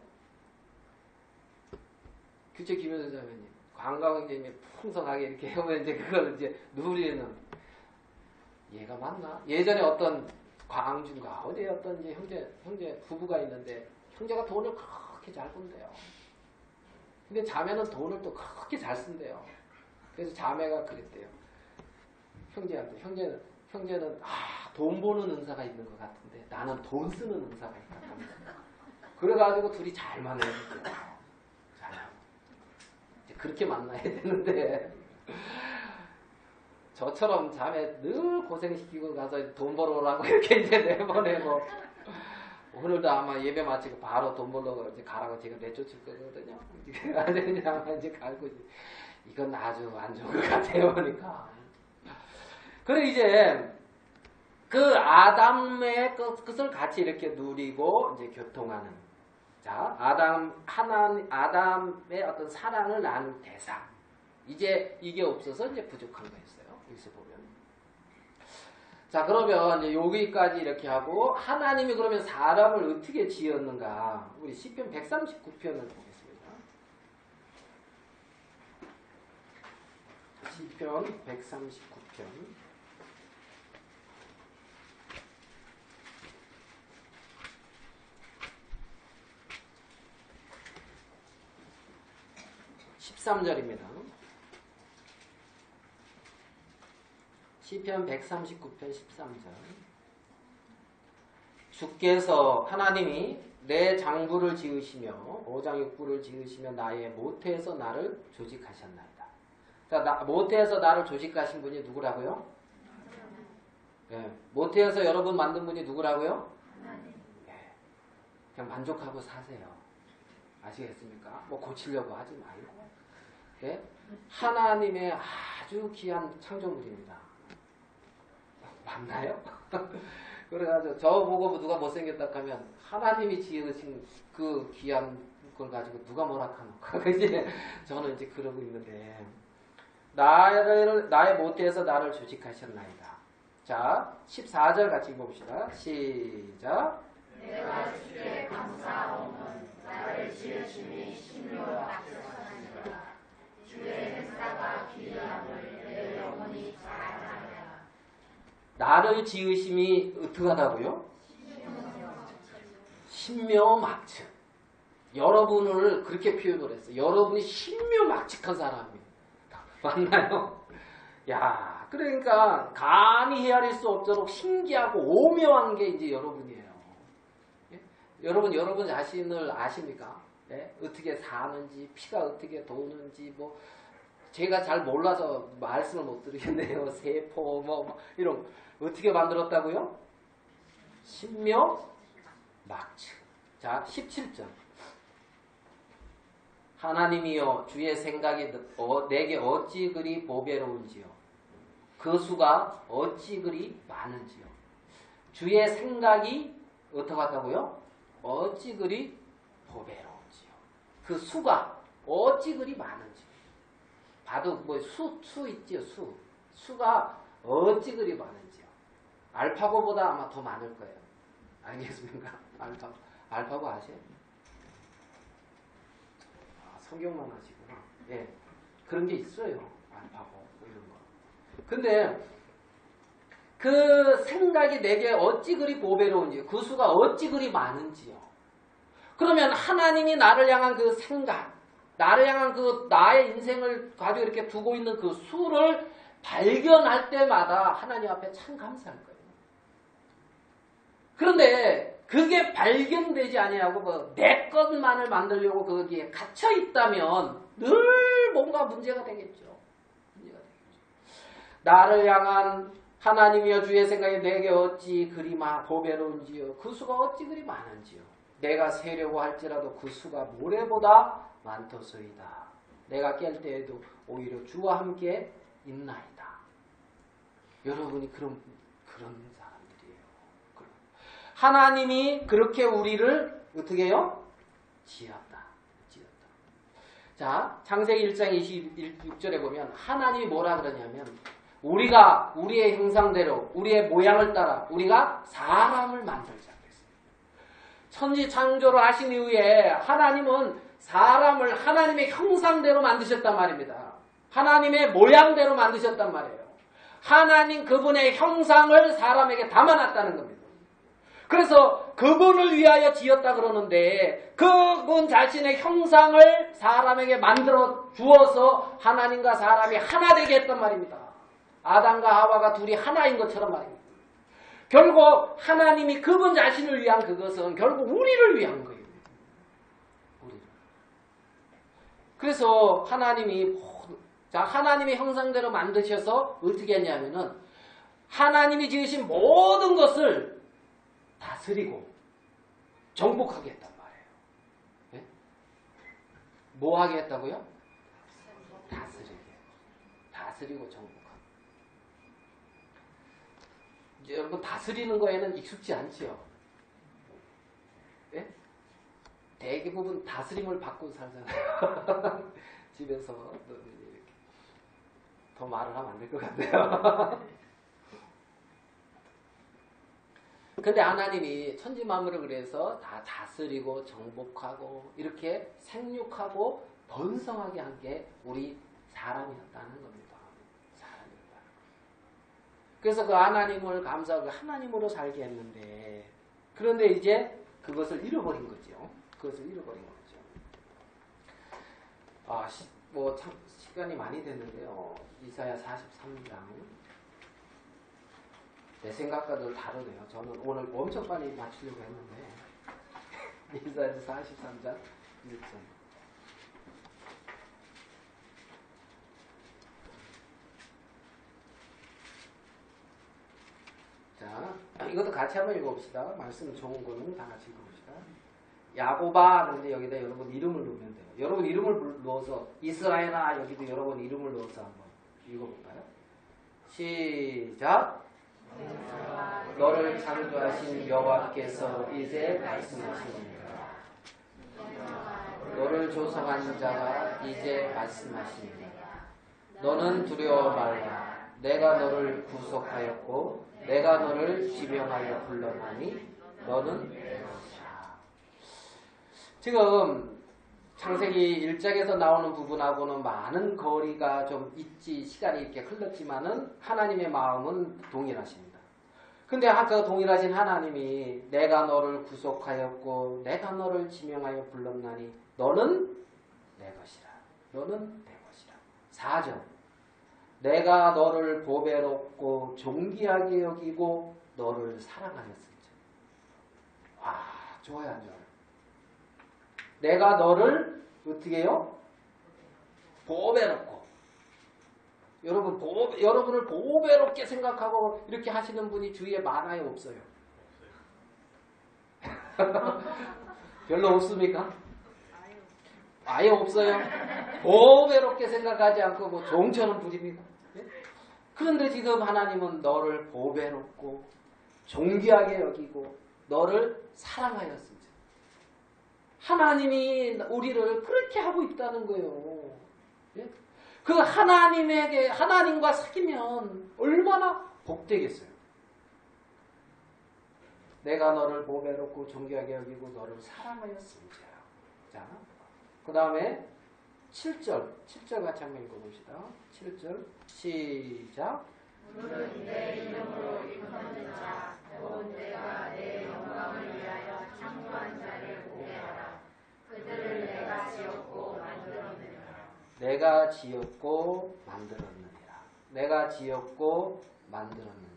A: 그쵸, 김현수 자매님. 관광객님이 풍성하게 이렇게 하면 이제 그걸 이제 누리는. 얘가 맞나? 예전에 어떤 광주인가 어디에 어떤 이제 형제 부부가 있는데 형제가 돈을 그렇게 잘 번대요. 근데 자매는 돈을 또 그렇게 잘 쓴대요. 그래서 자매가 그랬대요. 형제한테 형제는 돈 버는 은사가 있는 것 같은데 나는 돈 쓰는 은사가 있다. 그래가지고 둘이 잘 만나야 돼요. 이제 그렇게 만나야 되는데. 저처럼 자매 늘 고생시키고 가서 돈 벌어오라고 이렇게 이제 내보내고 오늘도 아마 예배 마치고 바로 돈 벌러 이제 가라고 제가 내쫓을 거거든요. 아주 그냥 이제 갈고 이건 아주 안 좋은 것 같아요. 보니까. 그래 이제 그 아담의 것을 같이 이렇게 누리고 이제 교통하는 자 아담의 어떤 사랑을 나눌 대상 이제 이게 없어서 이제 부족한 거였어요. 여기서 보면. 자, 그러면 이제 여기까지 이렇게 하고 하나님이 그러면 사람을 어떻게 지었는가? 우리 시편 139편을 보겠습니다. 시편 139편. (13절입니다) 시편 139편 13절. 주께서 하나님이 내 장부를 지으시며 오장육부를 지으시며 나의 모태에서 나를 조직하셨나이다. 그러니까 모태에서 나를 조직하신 분이 누구라고요? 네. 모태에서 여러분 만든 분이 누구라고요? 네. 그냥 만족하고 사세요. 아시겠습니까? 뭐 고치려고 하지 말고. 네? 하나님의 아주 귀한 창조물입니다. 맞나요? 그래가지고 저 보고 누가 못생겼다 하면 하나님이 지으신 그 귀한 걸 가지고 누가 뭐라 하노? 이제 저는 이제 그러고 있는데 나의 모태에서 나를 조직하셨나이다. 자 14절 같이 봅시다. 시작.
B: 내가 주께 감사하오는 나를 지으심이 신묘하시니라. 주의 행사가 기이함을
A: 나를 지으심이 어떡하다고요? 신묘막측. 여러분을 그렇게 표현을 했어요. 여러분이 신묘막측한 사람이에요. 맞나요? 야, 그러니까 감히 헤아릴 수 없도록 신기하고 오묘한 게 이제 여러분이에요. 예? 여러분 자신을 아십니까? 예? 어떻게 사는지, 피가 어떻게 도는지, 뭐 제가 잘 몰라서 말씀을 못 드리겠네요. 세포 뭐 이런 어떻게 만들었다고요? 신묘막측. 자, 17절. 하나님이여 주의 생각이 내게 어찌 그리 보배로운지요. 그 수가 어찌 그리 많은지요. 주의 생각이 어떡하다고요? 어찌 그리 보배로운지요. 그 수가 어찌 그리 많은지요. 봐도 뭐 수 있지요. 수가 어찌 그리 많은지요. 알파고보다 아마 더 많을 거예요. 알겠습니까? 알파고 아세요? 성경만 하시구나. 예. 그런 게 있어요. 알파고, 뭐 이런 거. 근데, 그 생각이 내게 어찌 그리 보배로운지, 그 수가 어찌 그리 많은지요. 그러면 하나님이 나를 향한 그 생각, 나를 향한 그 나의 인생을 가지고 이렇게 두고 있는 그 수를 발견할 때마다 하나님 앞에 참 감사할 거예요. 그런데, 그게 발견되지 아니하고 뭐 내 것만을 만들려고 거기에 갇혀 있다면 늘 뭔가 문제가 되겠죠. 나를 향한 하나님이여 주의 생각이 내게 어찌 그리 보배로운지요. 그 수가 어찌 그리 많은지요. 내가 세려고 할지라도 그 수가 모래보다 많도소이다. 내가 깰 때에도 오히려 주와 함께 있나이다. 여러분이 그런 사람들이에요. 하나님이 그렇게 우리를 어떻게 해요? 지었다. 자, 창세기 1장 26절에 보면 하나님이 뭐라 그러냐면 우리가 우리의 형상대로 우리의 모양을 따라 우리가 사람을 만들자 그랬어요. 천지 창조를 하신 이후에 하나님은 사람을 하나님의 형상대로 만드셨단 말입니다. 하나님의 모양대로 만드셨단 말이에요. 하나님 그분의 형상을 사람에게 담아놨다는 겁니다. 그래서 그분을 위하여 지었다 그러는데 그분 자신의 형상을 사람에게 만들어 주어서 하나님과 사람이 하나 되게 했단 말입니다. 아담과 하와가 둘이 하나인 것처럼 말입니다. 결국 하나님이 그분 자신을 위한 그것은 결국 우리를 위한 거예요. 우리를. 그래서 하나님의 형상대로 만드셔서 어떻게 했냐면은 하나님이 지으신 모든 것을 다스리고 정복하게 했단 말이에요. 네? 뭐 하게 했다고요? 다스리고 정복하고. 이제 여러분 다스리는 거에는 익숙지 않지요. 네? 대부분 다스림을 받고 살잖아요. 집에서 이렇게. 더 말을 하면 안 될 것 같네요. 근데 하나님이 천지 만물을 그래서 다 다스리고 정복하고 이렇게 생육하고 번성하게 한 게 우리 사람이었다는 겁니다. 사람이었다. 그래서 그 하나님을 감사하고 하나님으로 살게 했는데 그런데 이제 그것을 잃어버린 거죠. 뭐 참 시간이 많이 됐는데요. 이사야 43장. 내 생각과도 다르네요. 저는 오늘 엄청 빨리 맞추려고 했는데 이사야 43장 1절. 자, 이것도 같이 한번 읽어봅시다. 말씀 좋은 거는 다 같이 읽어봅시다. 야곱아, 그런데 여기다 여러분 이름을 넣으면 돼요. 여러분 이름을 넣어서 이스라엘아, 여기도 여러분 이름을 넣어서 한번 읽어볼까요? 시작. 너를 창조하신 여호와께서 이제 말씀하시니라. 너를 조성한 자가 이제 말씀하시니라. 너는 두려워 말라. 내가 너를 구속하였고 내가 너를 지명하여 불렀나니 너는 내 것이라. 지금 창세기 1장에서 나오는 부분하고는 많은 거리가 좀 있지, 시간이 이렇게 흘렀지만은 하나님의 마음은 동일하십니다. 근데 아까 동일하신 하나님이 내가 너를 구속하였고 내가 너를 지명하여 불렀나니 너는 내 것이라. 너는 내 것이라. 4절. 내가 너를 보배롭고 존귀하게 여기고 너를 사랑하였으리라. 와, 좋아요, 안 좋아요? 내가 너를 어떻게 해요? 보배롭고. 여러분을 보배롭게 생각하고 이렇게 하시는 분이 주위에 많아요, 없어요? 별로 없습니까? 아예 없어요. 보배롭게 생각하지 않고 뭐 종처럼 부립니다. 그런데 지금 하나님은 너를 보배롭고 존귀하게 여기고 너를 사랑하였습니다. 하나님이 우리를 그렇게 하고 있다는 거예요. 그 하나님과 사귀면 얼마나 복되겠어요. 내가 너를 보배롭고 존귀하게 여기고 너를 사랑하였습니다. 자, 그 다음에 7절 같이 한번 읽어봅시다. 7절 시작.
B: 물은 내 이름으로 일컫는 자, 곧 내가 내 영광을 위하여 창조한 자를 보게 하라. 그들을 내가 지었고 만들었느니라.
A: 내가 지었고 만들었느니라. 내가 지었고 만들었느니라.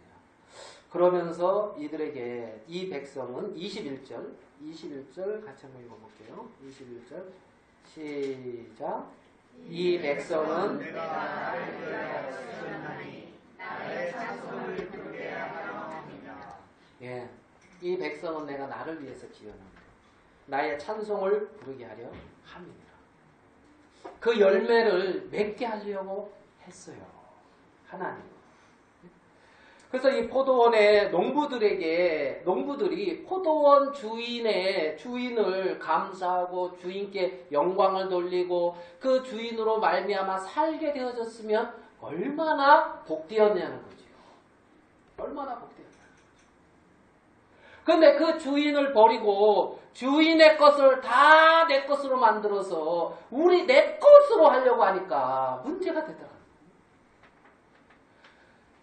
A: 그러면서 이들에게 이 백성은 21절 같이 한번 읽어볼게요. 21절 시작. 이 백성은
B: 내가 나를 위하여 지었나니 나의 찬송을 부르게 하려 함이라.
A: 예, 이 백성은 내가 나를 위해서 지었는데 나의 찬송을 부르게 하려 함이니라. 그 열매를 맺게 하려고 했어요. 하나님. 그래서 이 포도원의 농부들이 포도원 주인을 감사하고 주인께 영광을 돌리고 그 주인으로 말미암아 살게 되어졌으면 얼마나 복되었냐는 거죠. 얼마나 복되었냐는 거죠. 그런데 그 주인을 버리고 주인의 것을 다 내 것으로 만들어서 내 것으로 하려고 하니까 문제가 되더라고요.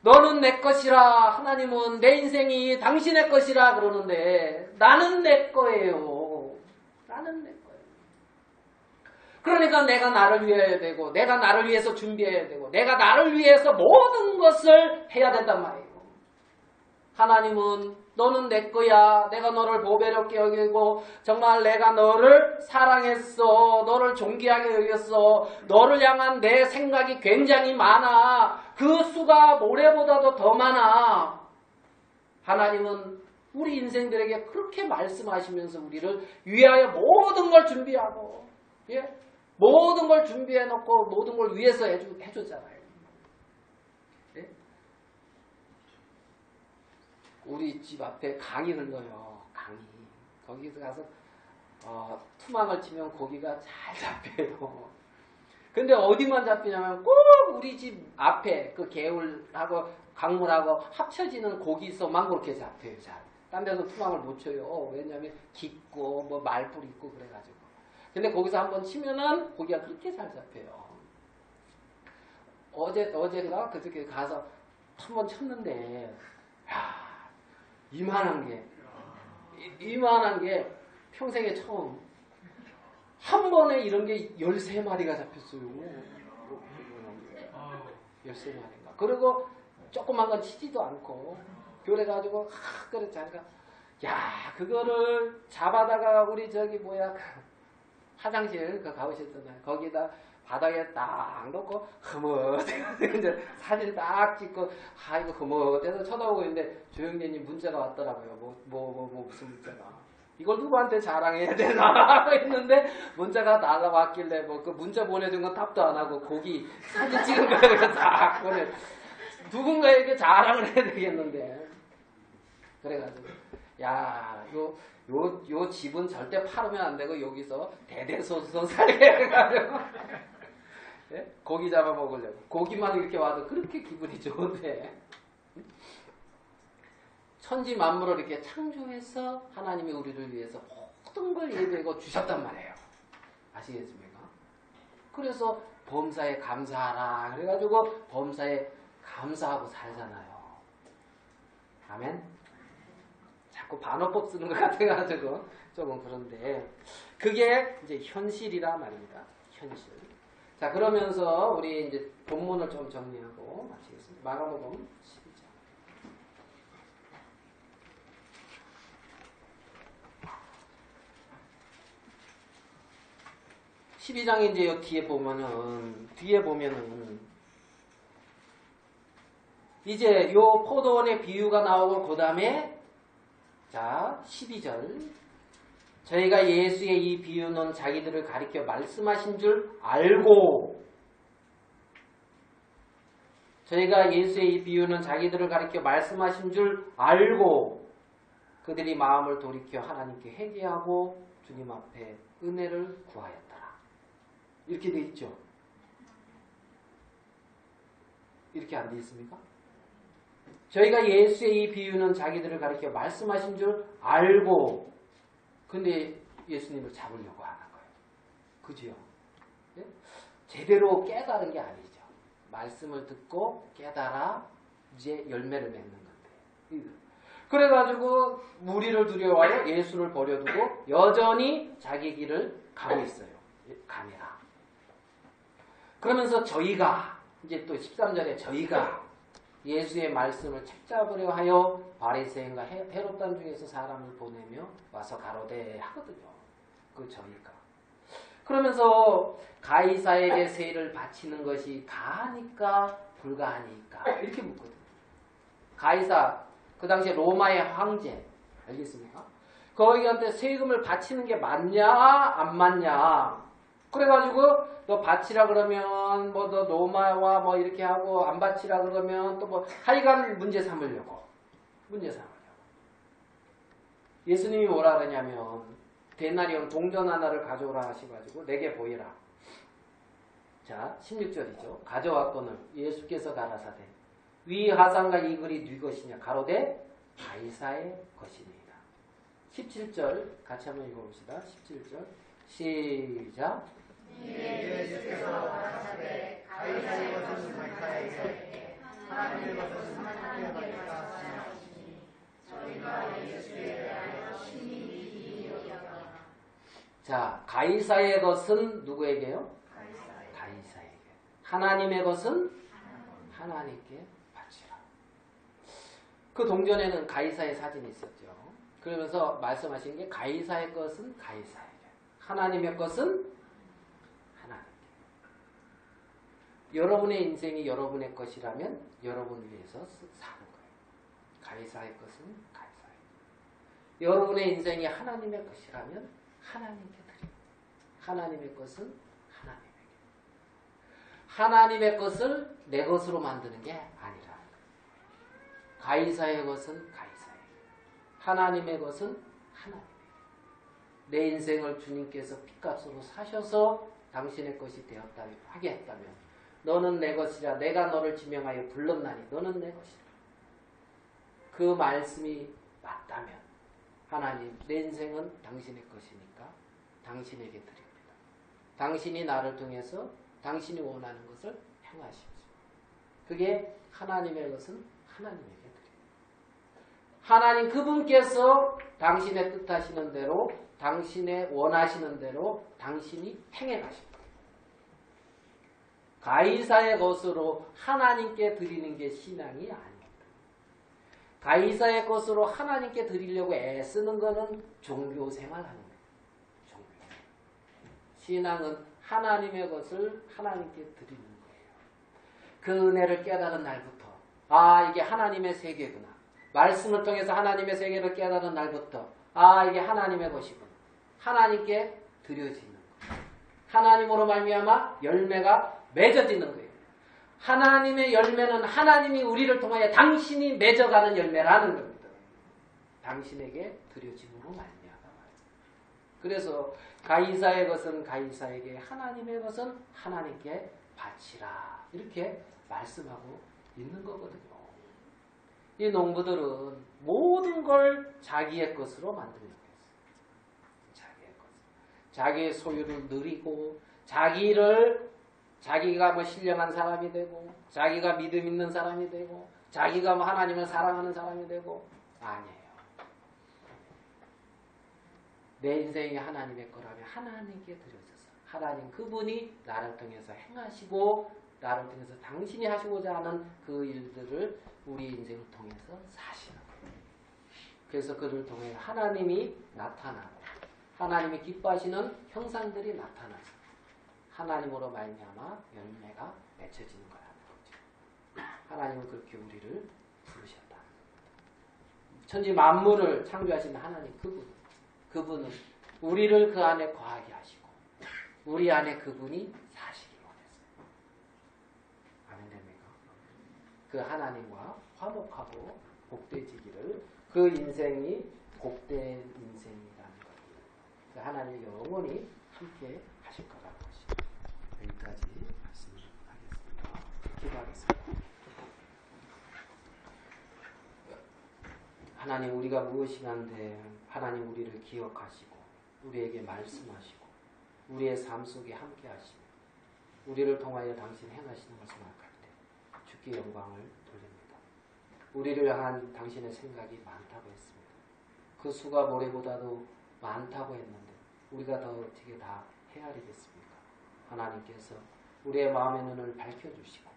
A: 너는 내 것이라. 하나님은 내 인생이 당신의 것이라 그러는데 나는 내 거예요. 나는 내 거예요. 그러니까 내가 나를 위해야 되고 내가 나를 위해서 준비해야 되고 내가 나를 위해서 모든 것을 해야 된단 말이에요. 하나님은 너는 내 거야. 내가 너를 보배롭게 여기고 정말 내가 너를 사랑했어. 너를 존귀하게 여겼어. 너를 향한 내 생각이 굉장히 많아. 그 수가 모래보다도 더 많아. 하나님은 우리 인생들에게 그렇게 말씀하시면서 우리를 위하여 모든 걸 준비하고 모든 걸 준비해놓고 모든 걸 위해서 해주잖아요. 우리 집 앞에 강이 흘러요. 강이. 거기서 가서 투망을 치면 고기가 잘 잡혀요. 근데 어디만 잡히냐면 꼭 우리 집 앞에 그 개울하고 강물하고 합쳐지는 고기서만 그렇게 잡혀요. 잘. 딴 데서 투망을 못 쳐요. 왜냐면 깊고 뭐 말뿔 있고 그래가지고. 근데 거기서 한번 치면은 고기가 그렇게 잘 잡혀요. 어젠가 그저께 가서 한번 쳤는데 이만한 게 평생에 처음. 한 번에 이런 게 13마리가 잡혔어요. 13마리가. 그리고 조그만 건 치지도 않고. 그래가지고, 그래, 자기가, 그거를 잡아다가 우리 화장실 가보셨잖아요. 거기다 바닥에 딱 놓고 흐뭇해서 사진 딱 찍고 이거 흐뭇해서 쳐다보고 있는데 조영재님 문자가 왔더라고요. 무슨 문자가. 이걸 누구한테 자랑해야 되나 했는데 문자가 날라왔길래 그 문자 보내준 건 답도 안 하고 고기 사진 찍은 거를 딱 보내. 누군가에게 자랑을 해야 되겠는데. 그래가지고 요 집은 절대 팔으면 안 되고 여기서 대대손손 살게 해가지고 고기 잡아 먹으려고. 고기만 이렇게 와도 그렇게 기분이 좋은데 천지 만물을 이렇게 창조해서 하나님이 우리를 위해서 모든 걸 예배하고 주셨단 말이에요. 아시겠습니까? 그래서 범사에 감사하라. 그래가지고 범사에 감사하고 살잖아요. 아멘. 자꾸 반어법 쓰는 것 같아가지고 조금 그런데 그게 이제 현실이라 말입니다. 현실. 자, 그러면서 우리 이제 본문을 좀 정리하고 마치겠습니다. 마가복음 12장. 12장에 이제 요 뒤에 보면은 이제 요 포도원의 비유가 나오고 그 다음에 자 12절 저희가 예수의 이 비유는 자기들을 가리켜 말씀하신 줄 알고 저희가 예수의 이 비유는 자기들을 가리켜 말씀하신 줄 알고 그들이 마음을 돌이켜 하나님께 회개하고 주님 앞에 은혜를 구하였더라. 이렇게 돼 있죠. 이렇게 안 돼 있습니까? 저희가 예수의 이 비유는 자기들을 가리켜 말씀하신 줄 알고 근데 예수님을 잡으려고 하는 거예요. 그지요? 예? 제대로 깨달은 게 아니죠. 말씀을 듣고 깨달아 이제 열매를 맺는 건데. 그래가지고 무리를 두려워하여 예수를 버려두고 여전히 자기 길을 가고 있어요. 가니라. 그러면서 저희가 이제 또 13절에 저희가 예수의 말씀을 책잡으려 하여 바리새인과 헤롯단 중에서 사람을 보내며 와서 가로되 하거든요. 그 저희가. 그러면서 가이사에게 세일을 바치는 것이 가하니까 불가하니까 이렇게 묻거든요. 가이사 그 당시에 로마의 황제 알겠습니까? 거기한테 세금을 바치는 게 맞냐 안 맞냐 그래가지고 너 바치라 그러면 뭐 너 로마와 뭐 이렇게 하고 안 바치라 그러면 또 뭐 하여간 문제 삼으려고 예수님이 뭐라 그러냐면 데나리온 동전 하나를 가져오라 하셔가지고 내게 보이라. 자 16절이죠. 가져왔거늘 예수께서 가라사대 위 하산과 이 글이 네 것이냐 가로되 가이사의 것이니이다. 17절 같이 한번 읽어봅시다. 17절 시작.
B: 예수께서 가라사대 가이사의 것은 가이사에게 하나님의 것은 하나님께 받으시니 저희가 예수에 대하여 신이 이르렀다.
A: 자 가이사의 것은 누구에게요? 가이사에게. 하나님의 것은 하나님께 바치라. 그 동전에는 가이사의 사진이 있었죠. 그러면서 말씀하신 게 가이사의 것은 가이사에게 하나님의 것은 여러분의 인생이 여러분의 것이라면 여러분 위해서 사는 거예요. 가이사의 것은 가이사에게. 여러분의 인생이 하나님의 것이라면 하나님께 드립니다. 하나님의 것은 하나님에게. 하나님의 것을 내 것으로 만드는 게 아니라는 거예요. 가이사의 것은 가이사에게. 하나님의 것은 하나님에게. 내 인생을 주님께서 핏값으로 사셔서 당신의 것이 되었다 하게 했다면 너는 내 것이라 내가 너를 지명하여 불렀나니 너는 내 것이라. 그 말씀이 맞다면 하나님 내 인생은 당신의 것이니까 당신에게 드립니다. 당신이 나를 통해서 당신이 원하는 것을 행하십시오. 그게 하나님의 것은 하나님에게 드립니다. 하나님 그분께서 당신의 뜻하시는 대로 당신의 원하시는 대로 당신이 행해 가십니다. 가이사의 것으로 하나님께 드리는 게 신앙이 아닙니다. 가이사의 것으로 하나님께 드리려고 애쓰는 것은 종교 생활하는 거예요. 종교. 신앙은 하나님의 것을 하나님께 드리는 거예요. 그 은혜를 깨달은 날부터 아 이게 하나님의 세계구나. 말씀을 통해서 하나님의 세계를 깨달은 날부터 아 이게 하나님의 것이구나. 하나님께 드려지는 거예요. 하나님으로 말미암아 열매가 맺어지는 거예요. 하나님의 열매는 하나님이 우리를 통하여 당신이 맺어가는 열매라는 겁니다. 당신에게 드려짐으로 말미암아. 그래서 가이사의 것은 가이사에게 하나님의 것은 하나님께 바치라. 이렇게 말씀하고 있는 거거든요. 이 농부들은 모든 걸 자기의 것으로 만들려고 했어요. 자기의 것. 자기의 소유를 누리고 자기가 뭐 신령한 사람이 되고 자기가 믿음 있는 사람이 되고 자기가 뭐 하나님을 사랑하는 사람이 되고 아니에요. 내 인생이 하나님의 거라면 하나님께 드려졌어. 하나님 그분이 나를 통해서 행하시고 나를 통해서 당신이 하시고자 하는 그 일들을 우리 인생을 통해서 사시는 거예요. 그래서 그를 통해 하나님이 나타나고 하나님이 기뻐하시는 형상들이 나타나서 하나님으로 말미암아 열매가 맺혀지는 거라는 거죠. 하나님은 그렇게 우리를 부르셨다. 천지 만물을 창조하신 하나님 그분은 우리를 그 안에 거하게 하시고 우리 안에 그분이 사시기 원했어요. 아멘 됩니까? 그 하나님과 화목하고 복되지기를 그 인생이 복된 인생이라는 겁니다. 그 하나님이 영원히 함께 하실 거라는 것입니다. 여기까지 말씀하겠습니다. 기도하겠습니다. 하나님 우리가 무엇이간데 하나님 우리를 기억하시고 우리에게 말씀하시고 우리의 삶 속에 함께 하시고 우리를 통하여 당신 행하시는 것을 생각할 때 주께 영광을 돌립니다. 우리를 향한 당신의 생각이 많다고 했습니다. 그 수가 모래보다도 많다고 했는데 우리가 더 어떻게 다 헤아리겠습니까? 하나님께서 우리의 마음의 눈을 밝혀주시고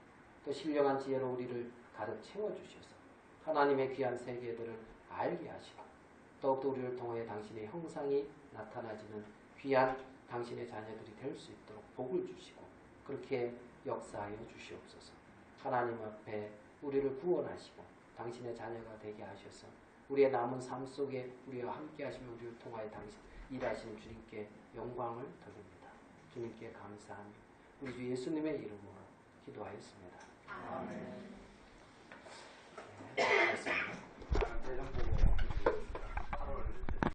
A: 또 신령한 지혜로 우리를 가득 채워주셔서 하나님의 귀한 세계들을 알게 하시고 더욱더 우리를 통해 당신의 형상이 나타나지는 귀한 당신의 자녀들이 될 수 있도록 복을 주시고 그렇게 역사하여 주시옵소서. 하나님 앞에 우리를 구원하시고 당신의 자녀가 되게 하셔서 우리의 남은 삶 속에 우리와 함께 하시며 우리를 통하여 당신 일하시는 주님께 영광을 돌립니다. 주님께 감사하며 우리 주 예수님의 이름으로 기도하였습니다.
B: 아멘.
A: 네, 고맙습니다.